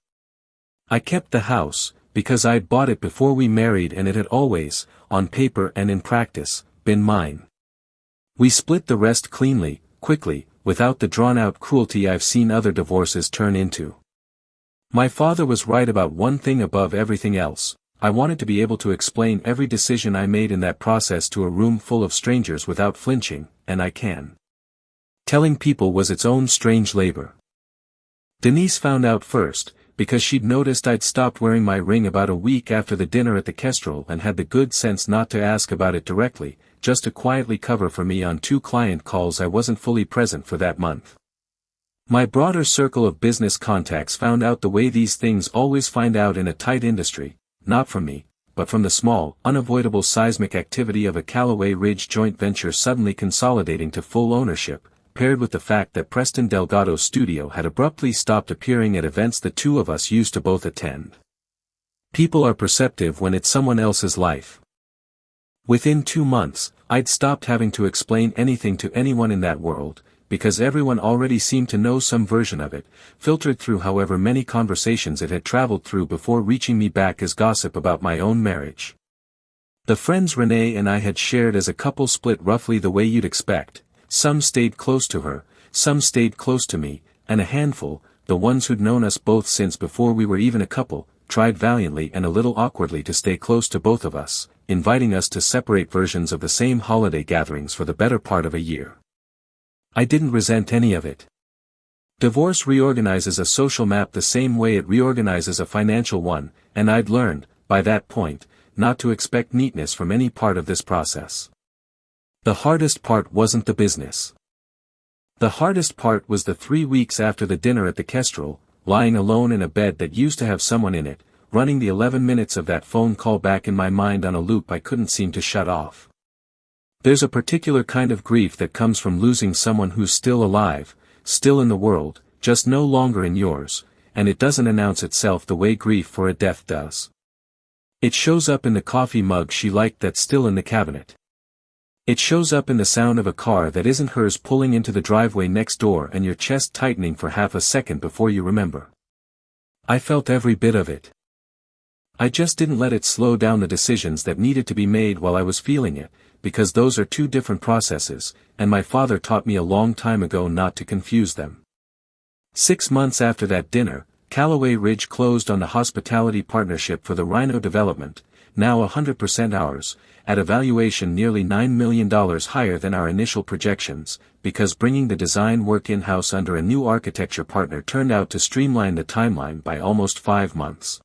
I kept the house, because I'd bought it before we married and it had always, on paper and in practice, been mine. We split the rest cleanly, quickly, without the drawn-out cruelty I've seen other divorces turn into. My father was right about one thing above everything else. I wanted to be able to explain every decision I made in that process to a room full of strangers without flinching, and I can. Telling people was its own strange labor. Denise found out first, because she'd noticed I'd stopped wearing my ring about a week after the dinner at the Kestrel and had the good sense not to ask about it directly, just to quietly cover for me on 2 client calls I wasn't fully present for that month. My broader circle of business contacts found out the way these things always find out in a tight industry, not from me, but from the small, unavoidable seismic activity of a Callaway Ridge joint venture suddenly consolidating to full ownership, paired with the fact that Preston Delgado's studio had abruptly stopped appearing at events the two of us used to both attend. People are perceptive when it's someone else's life. Within 2 months, I'd stopped having to explain anything to anyone in that world, because everyone already seemed to know some version of it, filtered through however many conversations it had traveled through before reaching me back as gossip about my own marriage. The friends Renee and I had shared as a couple split roughly the way you'd expect. Some stayed close to her, some stayed close to me, and a handful, the ones who'd known us both since before we were even a couple, tried valiantly and a little awkwardly to stay close to both of us, inviting us to separate versions of the same holiday gatherings for the better part of a year. I didn't resent any of it. Divorce reorganizes a social map the same way it reorganizes a financial one, and I'd learned, by that point, not to expect neatness from any part of this process. The hardest part wasn't the business. The hardest part was the 3 weeks after the dinner at the Kestrel, lying alone in a bed that used to have someone in it, running the 11 minutes of that phone call back in my mind on a loop I couldn't seem to shut off. There's a particular kind of grief that comes from losing someone who's still alive, still in the world, just no longer in yours, and it doesn't announce itself the way grief for a death does. It shows up in the coffee mug she liked that's still in the cabinet. It shows up in the sound of a car that isn't hers pulling into the driveway next door and your chest tightening for half a second before you remember. I felt every bit of it. I just didn't let it slow down the decisions that needed to be made while I was feeling it, because those are 2 different processes, and my father taught me a long time ago not to confuse them. 6 months after that dinner, Callaway Ridge closed on the hospitality partnership for the Rhino development, now 100% ours, at a valuation nearly $9 million higher than our initial projections, because bringing the design work in-house under a new architecture partner turned out to streamline the timeline by almost 5 months.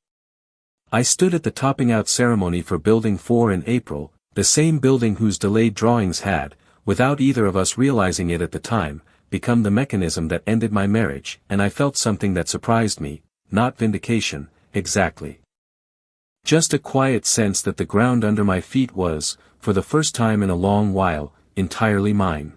I stood at the topping out ceremony for Building 4 in April, the same building whose delayed drawings had, without either of us realizing it at the time, become the mechanism that ended my marriage, and I felt something that surprised me, not vindication, exactly. Just a quiet sense that the ground under my feet was, for the first time in a long while, entirely mine.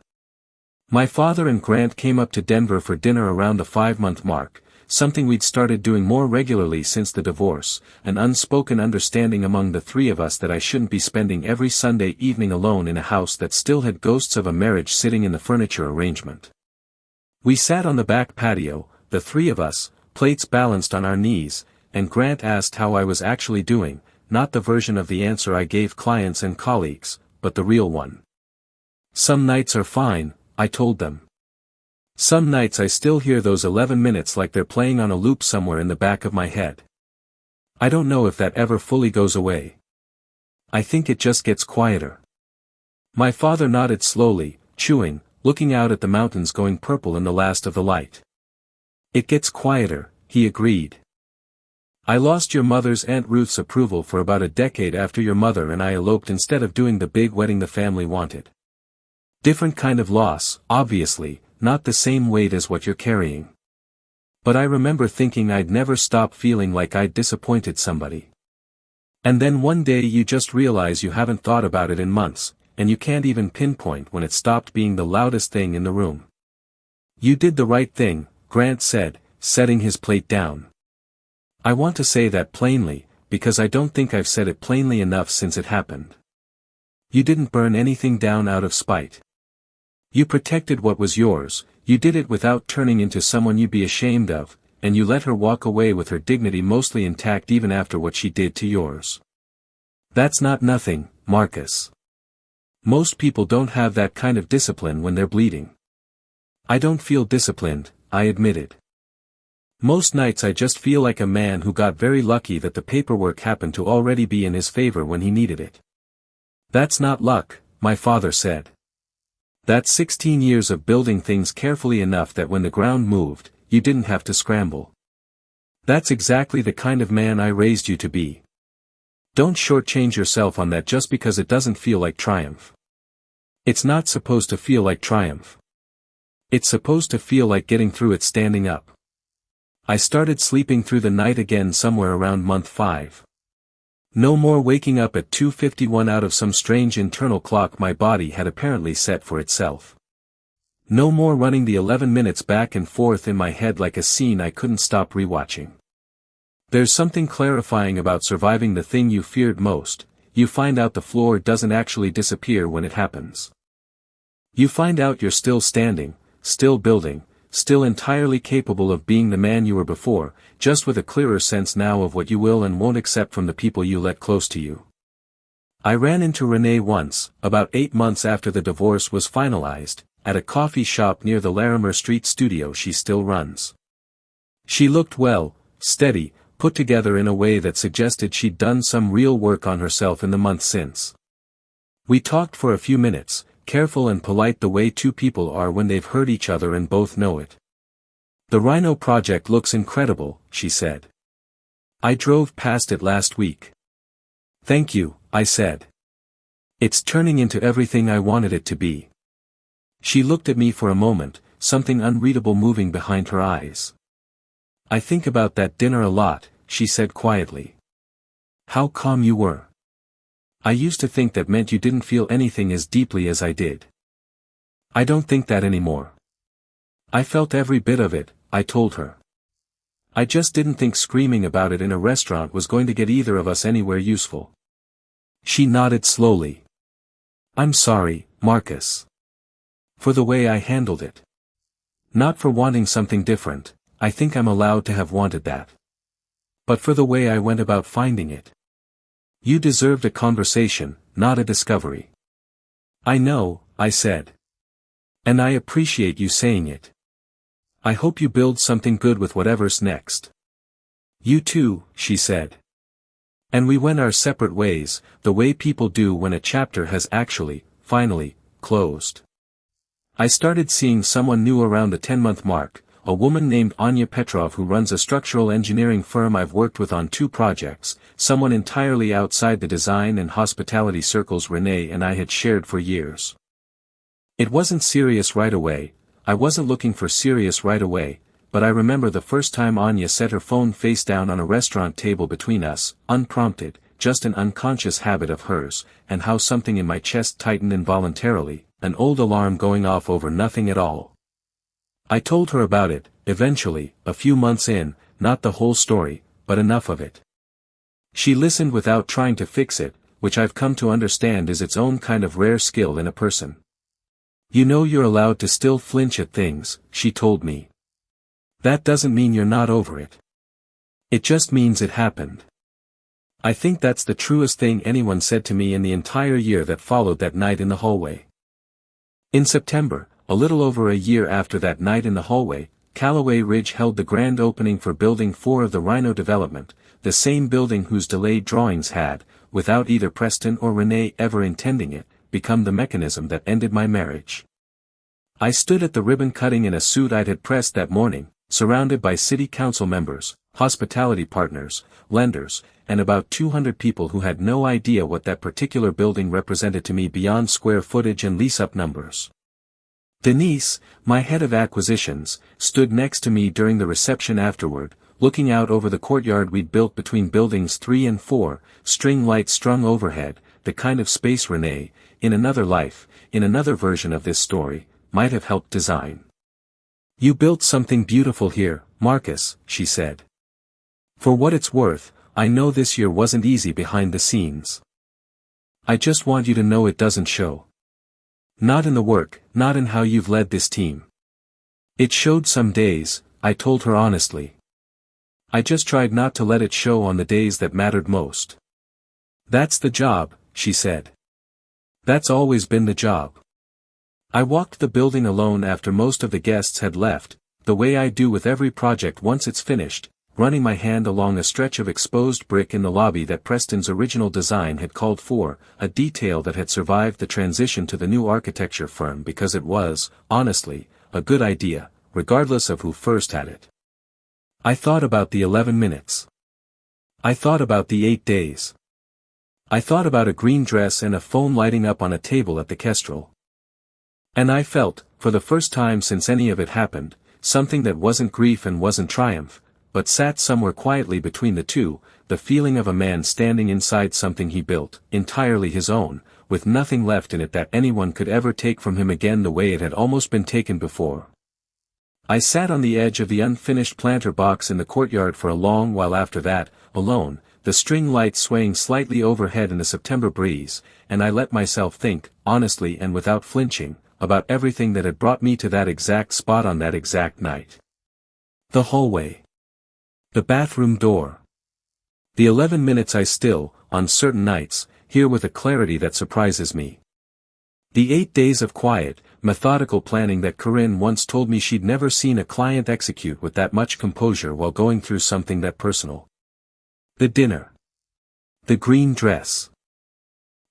My father and Grant came up to Denver for dinner around the 5-month mark, something we'd started doing more regularly since the divorce, an unspoken understanding among the 3 of us that I shouldn't be spending every Sunday evening alone in a house that still had ghosts of a marriage sitting in the furniture arrangement. We sat on the back patio, the 3 of us, plates balanced on our knees, and Grant asked how I was actually doing, not the version of the answer I gave clients and colleagues, but the real one. Some nights are fine, I told them. Some nights I still hear those 11 minutes like they're playing on a loop somewhere in the back of my head. I don't know if that ever fully goes away. I think it just gets quieter. My father nodded slowly, chewing, looking out at the mountains going purple in the last of the light. It gets quieter, he agreed. I lost your mother's Aunt Ruth's approval for about a decade after your mother and I eloped instead of doing the big wedding the family wanted. Different kind of loss, obviously, not the same weight as what you're carrying. But I remember thinking I'd never stop feeling like I'd disappointed somebody. And then one day you just realize you haven't thought about it in months, and you can't even pinpoint when it stopped being the loudest thing in the room. You did the right thing, Grant said, setting his plate down. I want to say that plainly, because I don't think I've said it plainly enough since it happened. You didn't burn anything down out of spite. You protected what was yours, you did it without turning into someone you'd be ashamed of, and you let her walk away with her dignity mostly intact even after what she did to yours. That's not nothing, Marcus. Most people don't have that kind of discipline when they're bleeding. I don't feel disciplined, I admitted. Most nights I just feel like a man who got very lucky that the paperwork happened to already be in his favor when he needed it. That's not luck, my father said. That's 16 years of building things carefully enough that when the ground moved, you didn't have to scramble. That's exactly the kind of man I raised you to be. Don't shortchange yourself on that just because it doesn't feel like triumph. It's not supposed to feel like triumph. It's supposed to feel like getting through it standing up. I started sleeping through the night again somewhere around month 5. No more waking up at 2:51 out of some strange internal clock my body had apparently set for itself. No more running the 11 minutes back and forth in my head like a scene I couldn't stop rewatching. There's something clarifying about surviving the thing you feared most. You find out the floor doesn't actually disappear when it happens. You find out you're still standing, still building, still entirely capable of being the man you were before, just with a clearer sense now of what you will and won't accept from the people you let close to you. I ran into Renee once, about 8 months after the divorce was finalized, at a coffee shop near the Larimer Street studio she still runs. She looked well, steady, put together in a way that suggested she'd done some real work on herself in the months since. We talked for a few minutes, careful and polite the way two people are when they've heard each other and both know it. "The Rhino project looks incredible," she said. "I drove past it last week." "Thank you," I said. "It's turning into everything I wanted it to be." She looked at me for a moment, something unreadable moving behind her eyes. "I think about that dinner a lot," she said quietly. "How calm you were. I used to think that meant you didn't feel anything as deeply as I did. I don't think that anymore." "I felt every bit of it," I told her. "I just didn't think screaming about it in a restaurant was going to get either of us anywhere useful." She nodded slowly. "I'm sorry, Marcus. For the way I handled it. Not for wanting something different, I think I'm allowed to have wanted that. But for the way I went about finding it. You deserved a conversation, not a discovery." "I know," I said. "And I appreciate you saying it. I hope you build something good with whatever's next." "You too," she said. And we went our separate ways, the way people do when a chapter has actually, finally, closed. I started seeing someone new around the 10-month mark, a woman named Anya Petrov who runs a structural engineering firm I've worked with on 2 projects, someone entirely outside the design and hospitality circles Renee and I had shared for years. It wasn't serious right away, I wasn't looking for serious right away, but I remember the first time Anya set her phone face down on a restaurant table between us, unprompted, just an unconscious habit of hers, and how something in my chest tightened involuntarily, an old alarm going off over nothing at all. I told her about it, eventually, a few months in, not the whole story, but enough of it. She listened without trying to fix it, which I've come to understand is its own kind of rare skill in a person. "You know you're allowed to still flinch at things," she told me. "That doesn't mean you're not over it. It just means it happened." I think that's the truest thing anyone said to me in the entire year that followed that night in the hallway. In September, a little over a year after that night in the hallway, Callaway Ridge held the grand opening for Building 4 of the Rhino development, the same building whose delayed drawings had, without either Preston or Renee ever intending it, become the mechanism that ended my marriage. I stood at the ribbon cutting in a suit I'd had pressed that morning, surrounded by city council members, hospitality partners, lenders, and about 200 people who had no idea what that particular building represented to me beyond square footage and lease-up numbers. Denise, my head of acquisitions, stood next to me during the reception afterward, looking out over the courtyard we'd built between buildings 3 and 4, string lights strung overhead, the kind of space Renee, in another life, in another version of this story, might have helped design. "You built something beautiful here, Marcus," she said. "For what it's worth, I know this year wasn't easy behind the scenes. I just want you to know it doesn't show. Not in the work, not in how you've led this team. It showed some days," I told her honestly. "I just tried not to let it show on the days that mattered most." "That's the job," she said. "That's always been the job." I walked the building alone after most of the guests had left, the way I do with every project once it's finished, running my hand along a stretch of exposed brick in the lobby that Preston's original design had called for, a detail that had survived the transition to the new architecture firm because it was, honestly, a good idea, regardless of who first had it. I thought about the 11 minutes. I thought about the 8 days. I thought about a green dress and a phone lighting up on a table at the Kestrel. And I felt, for the first time since any of it happened, something that wasn't grief and wasn't triumph, but sat somewhere quietly between the two, the feeling of a man standing inside something he built, entirely his own, with nothing left in it that anyone could ever take from him again the way it had almost been taken before. I sat on the edge of the unfinished planter box in the courtyard for a long while after that, alone, the string light swaying slightly overhead in the September breeze, and I let myself think, honestly and without flinching, about everything that had brought me to that exact spot on that exact night. The hallway. The bathroom door. The 11 minutes I still, on certain nights, hear with a clarity that surprises me. The 8 days of quiet, methodical planning that Corinne once told me she'd never seen a client execute with that much composure while going through something that personal. The dinner. The green dress.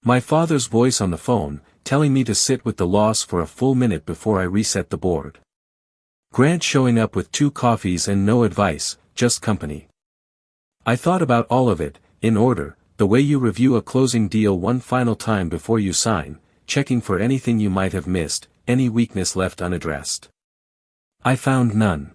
My father's voice on the phone, telling me to sit with the loss for a full minute before I reset the board. Grant showing up with 2 coffees and no advice, just company. I thought about all of it, in order, the way you review a closing deal one final time before you sign, checking for anything you might have missed, any weakness left unaddressed. I found none.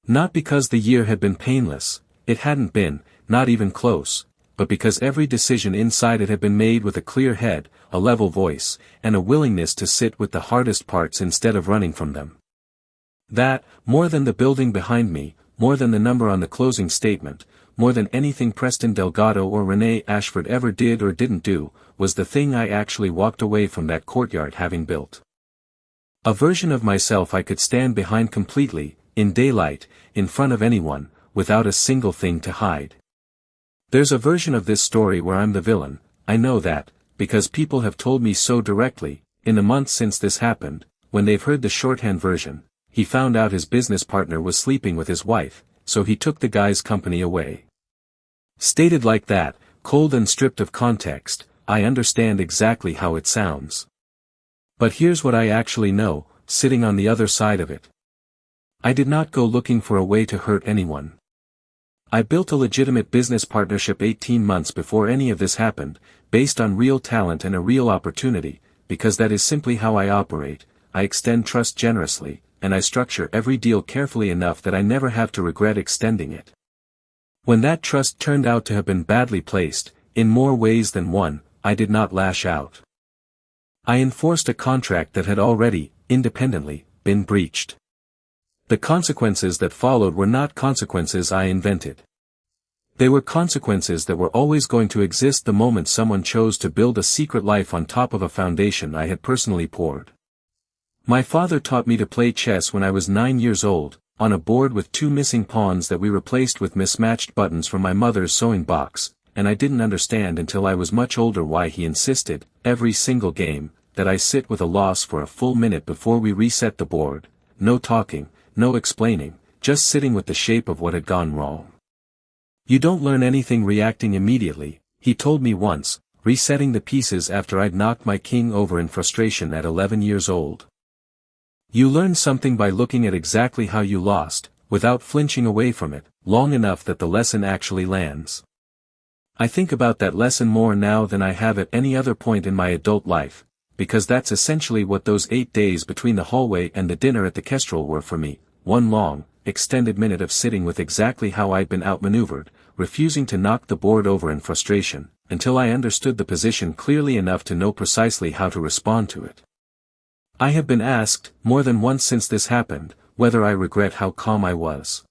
Not because the year had been painless, it hadn't been, not even close, but because every decision inside it had been made with a clear head, a level voice, and a willingness to sit with the hardest parts instead of running from them. That, more than the building behind me, more than the number on the closing statement, more than anything Preston Delgado or Renee Ashford ever did or didn't do, was the thing I actually walked away from that courtyard having built. A version of myself I could stand behind completely, in daylight, in front of anyone, without a single thing to hide. There's a version of this story where I'm the villain, I know that, because people have told me so directly, in the months since this happened, when they've heard the shorthand version. He found out his business partner was sleeping with his wife, so he took the guy's company away. Stated like that, cold and stripped of context, I understand exactly how it sounds. But here's what I actually know, sitting on the other side of it. I did not go looking for a way to hurt anyone. I built a legitimate business partnership 18 months before any of this happened, based on real talent and a real opportunity, because that is simply how I operate. I extend trust generously, and I structure every deal carefully enough that I never have to regret extending it. When that trust turned out to have been badly placed, in more ways than one, I did not lash out. I enforced a contract that had already, independently, been breached. The consequences that followed were not consequences I invented. They were consequences that were always going to exist the moment someone chose to build a secret life on top of a foundation I had personally poured. My father taught me to play chess when I was 9 years old, on a board with 2 missing pawns that we replaced with mismatched buttons from my mother's sewing box, and I didn't understand until I was much older why he insisted, every single game, that I sit with a loss for a full minute before we reset the board, no talking, no explaining, just sitting with the shape of what had gone wrong. You don't learn anything reacting immediately, he told me once, resetting the pieces after I'd knocked my king over in frustration at 11 years old. You learn something by looking at exactly how you lost, without flinching away from it, long enough that the lesson actually lands. I think about that lesson more now than I have at any other point in my adult life, because that's essentially what those 8 days between the hallway and the dinner at the Kestrel were for me, one long, extended minute of sitting with exactly how I'd been outmaneuvered, refusing to knock the board over in frustration, until I understood the position clearly enough to know precisely how to respond to it. I have been asked, more than once since this happened, whether I regret how calm I was.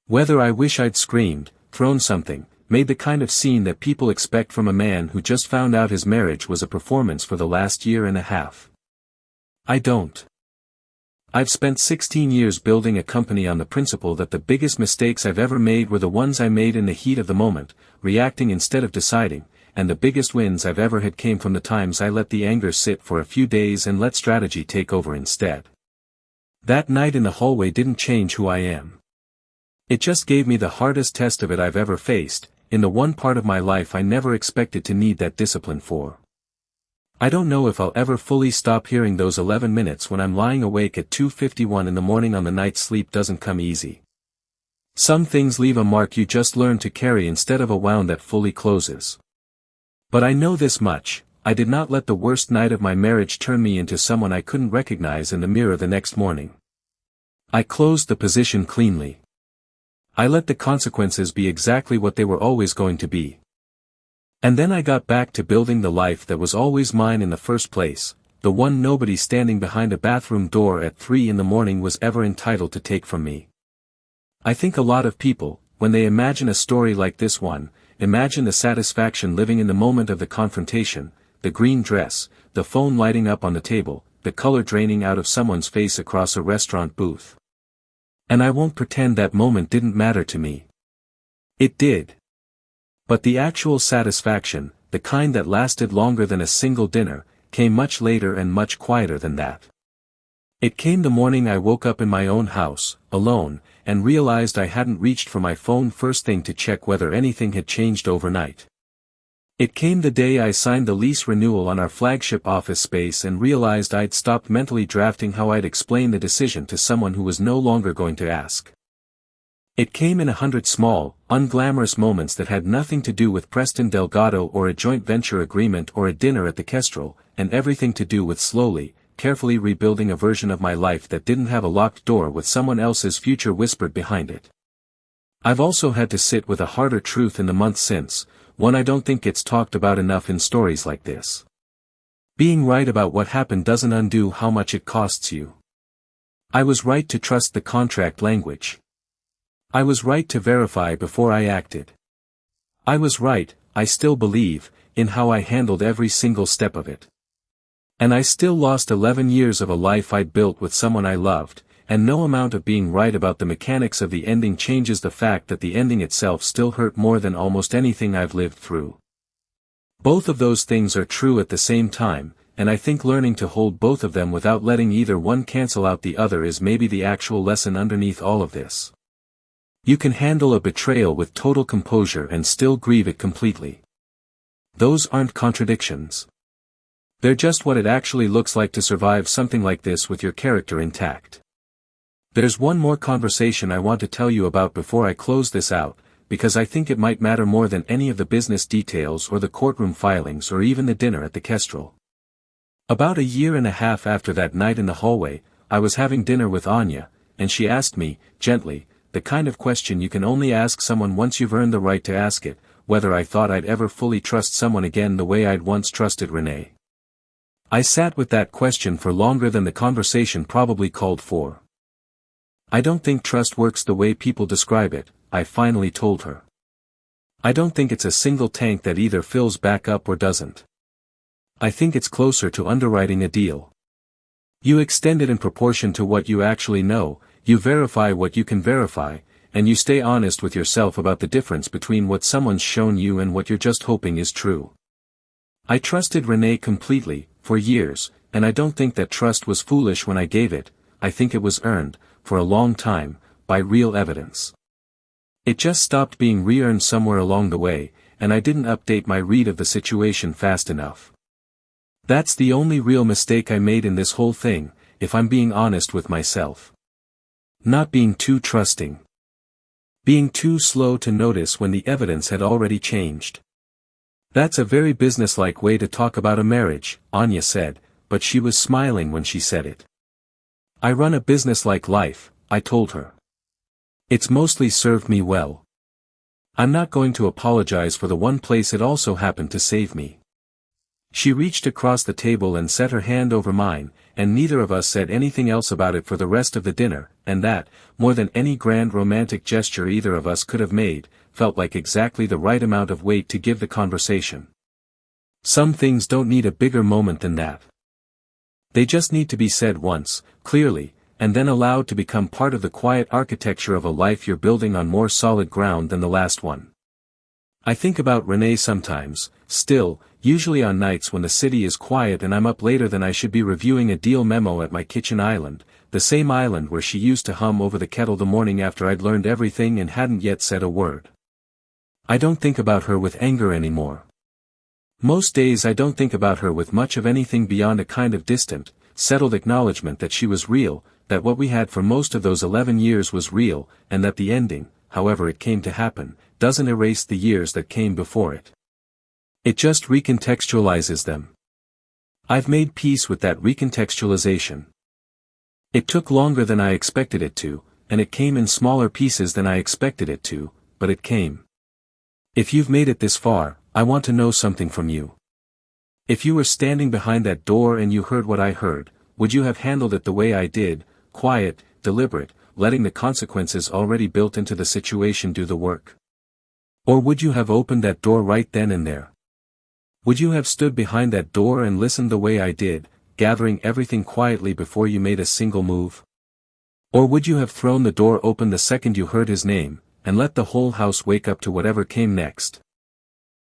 Whether I wish I'd screamed, thrown something, made the kind of scene that people expect from a man who just found out his marriage was a performance for the last year and a half. I don't. I've spent 16 years building a company on the principle that the biggest mistakes I've ever made were the ones I made in the heat of the moment, reacting instead of deciding, and the biggest wins I've ever had came from the times I let the anger sit for a few days and let strategy take over instead. That night in the hallway didn't change who I am. It just gave me the hardest test of it I've ever faced, in the one part of my life I never expected to need that discipline for. I don't know if I'll ever fully stop hearing those 11 minutes when I'm lying awake at 2:51 in the morning on the night sleep doesn't come easy. Some things leave a mark you just learn to carry instead of a wound that fully closes. But I know this much, I did not let the worst night of my marriage turn me into someone I couldn't recognize in the mirror the next morning. I closed the position cleanly. I let the consequences be exactly what they were always going to be. And then I got back to building the life that was always mine in the first place, the one nobody standing behind a bathroom door at 3 a.m. was ever entitled to take from me. I think a lot of people, when they imagine a story like this one, imagine the satisfaction living in the moment of the confrontation, the green dress, the phone lighting up on the table, the color draining out of someone's face across a restaurant booth. And I won't pretend that moment didn't matter to me. It did. But the actual satisfaction, the kind that lasted longer than a single dinner, came much later and much quieter than that. It came the morning I woke up in my own house, alone, and realized I hadn't reached for my phone first thing to check whether anything had changed overnight. It came the day I signed the lease renewal on our flagship office space and realized I'd stopped mentally drafting how I'd explain the decision to someone who was no longer going to ask. It came in 100 small, unglamorous moments that had nothing to do with Preston Delgado or a joint venture agreement or a dinner at the Kestrel, and everything to do with slowly, carefully rebuilding a version of my life that didn't have a locked door with someone else's future whispered behind it. I've also had to sit with a harder truth in the months since, one I don't think gets talked about enough in stories like this. Being right about what happened doesn't undo how much it costs you. I was right to trust the contract language. I was right to verify before I acted. I was right, I still believe, in how I handled every single step of it. And I still lost 11 years of a life I'd built with someone I loved, and no amount of being right about the mechanics of the ending changes the fact that the ending itself still hurt more than almost anything I've lived through. Both of those things are true at the same time, and I think learning to hold both of them without letting either one cancel out the other is maybe the actual lesson underneath all of this. You can handle a betrayal with total composure and still grieve it completely. Those aren't contradictions. They're just what it actually looks like to survive something like this with your character intact. There's one more conversation I want to tell you about before I close this out, because I think it might matter more than any of the business details or the courtroom filings or even the dinner at the Kestrel. About a year and a half after that night in the hallway, I was having dinner with Anya, and she asked me, gently, the kind of question you can only ask someone once you've earned the right to ask it, whether I thought I'd ever fully trust someone again the way I'd once trusted Renee. I sat with that question for longer than the conversation probably called for. I don't think trust works the way people describe it, I finally told her. I don't think it's a single tank that either fills back up or doesn't. I think it's closer to underwriting a deal. You extend it in proportion to what you actually know, you verify what you can verify, and you stay honest with yourself about the difference between what someone's shown you and what you're just hoping is true. I trusted Renee completely, for years, and I don't think that trust was foolish when I gave it, I think it was earned, for a long time, by real evidence. It just stopped being re-earned somewhere along the way, and I didn't update my read of the situation fast enough. That's the only real mistake I made in this whole thing, if I'm being honest with myself. Not being too trusting. Being too slow to notice when the evidence had already changed. That's a very businesslike way to talk about a marriage, Anya said, but she was smiling when she said it. I run a businesslike life, I told her. It's mostly served me well. I'm not going to apologize for the one place it also happened to save me. She reached across the table and set her hand over mine, and neither of us said anything else about it for the rest of the dinner, and that, more than any grand romantic gesture either of us could have made, felt like exactly the right amount of weight to give the conversation. Some things don't need a bigger moment than that. They just need to be said once, clearly, and then allowed to become part of the quiet architecture of a life you're building on more solid ground than the last one. I think about Renee sometimes, still, usually on nights when the city is quiet and I'm up later than I should be reviewing a deal memo at my kitchen island, the same island where she used to hum over the kettle the morning after I'd learned everything and hadn't yet said a word. I don't think about her with anger anymore. Most days I don't think about her with much of anything beyond a kind of distant, settled acknowledgement that she was real, that what we had for most of those 11 years was real, and that the ending, however it came to happen, doesn't erase the years that came before it. It just recontextualizes them. I've made peace with that recontextualization. It took longer than I expected it to, and it came in smaller pieces than I expected it to, but it came. If you've made it this far, I want to know something from you. If you were standing behind that door and you heard what I heard, would you have handled it the way I did, quiet, deliberate, letting the consequences already built into the situation do the work? Or would you have opened that door right then and there? Would you have stood behind that door and listened the way I did, gathering everything quietly before you made a single move? Or would you have thrown the door open the second you heard his name, and let the whole house wake up to whatever came next?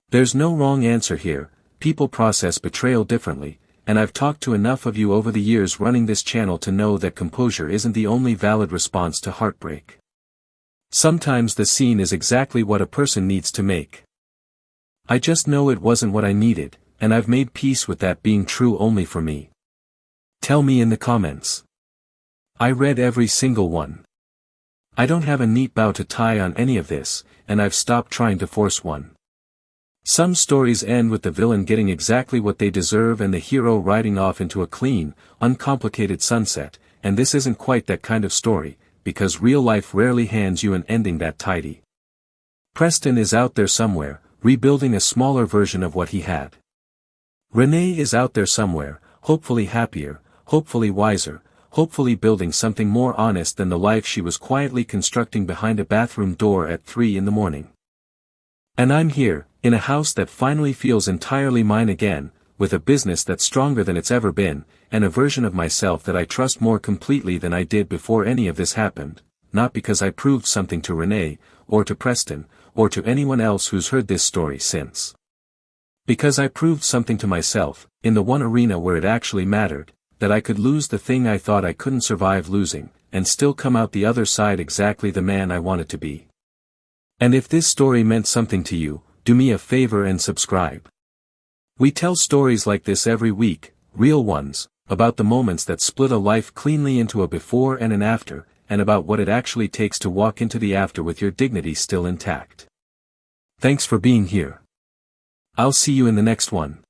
There's no wrong answer here. People process betrayal differently, and I've talked to enough of you over the years running this channel to know that composure isn't the only valid response to heartbreak. Sometimes the scene is exactly what a person needs to make. I just know it wasn't what I needed, and I've made peace with that being true only for me. Tell me in the comments. I read every single one. I don't have a neat bow to tie on any of this, and I've stopped trying to force one. Some stories end with the villain getting exactly what they deserve and the hero riding off into a clean, uncomplicated sunset, and this isn't quite that kind of story, because real life rarely hands you an ending that tidy. Preston is out there somewhere, rebuilding a smaller version of what he had. Renee is out there somewhere, hopefully happier, hopefully wiser, hopefully building something more honest than the life she was quietly constructing behind a bathroom door at 3 in the morning. And I'm here, in a house that finally feels entirely mine again, with a business that's stronger than it's ever been, and a version of myself that I trust more completely than I did before any of this happened, not because I proved something to Renee, or to Preston, or to anyone else who's heard this story since. Because I proved something to myself, in the one arena where it actually mattered, that I could lose the thing I thought I couldn't survive losing, and still come out the other side exactly the man I wanted to be. And if this story meant something to you, do me a favor and subscribe. We tell stories like this every week, real ones, about the moments that split a life cleanly into a before and an after, and about what it actually takes to walk into the after with your dignity still intact. Thanks for being here. I'll see you in the next one.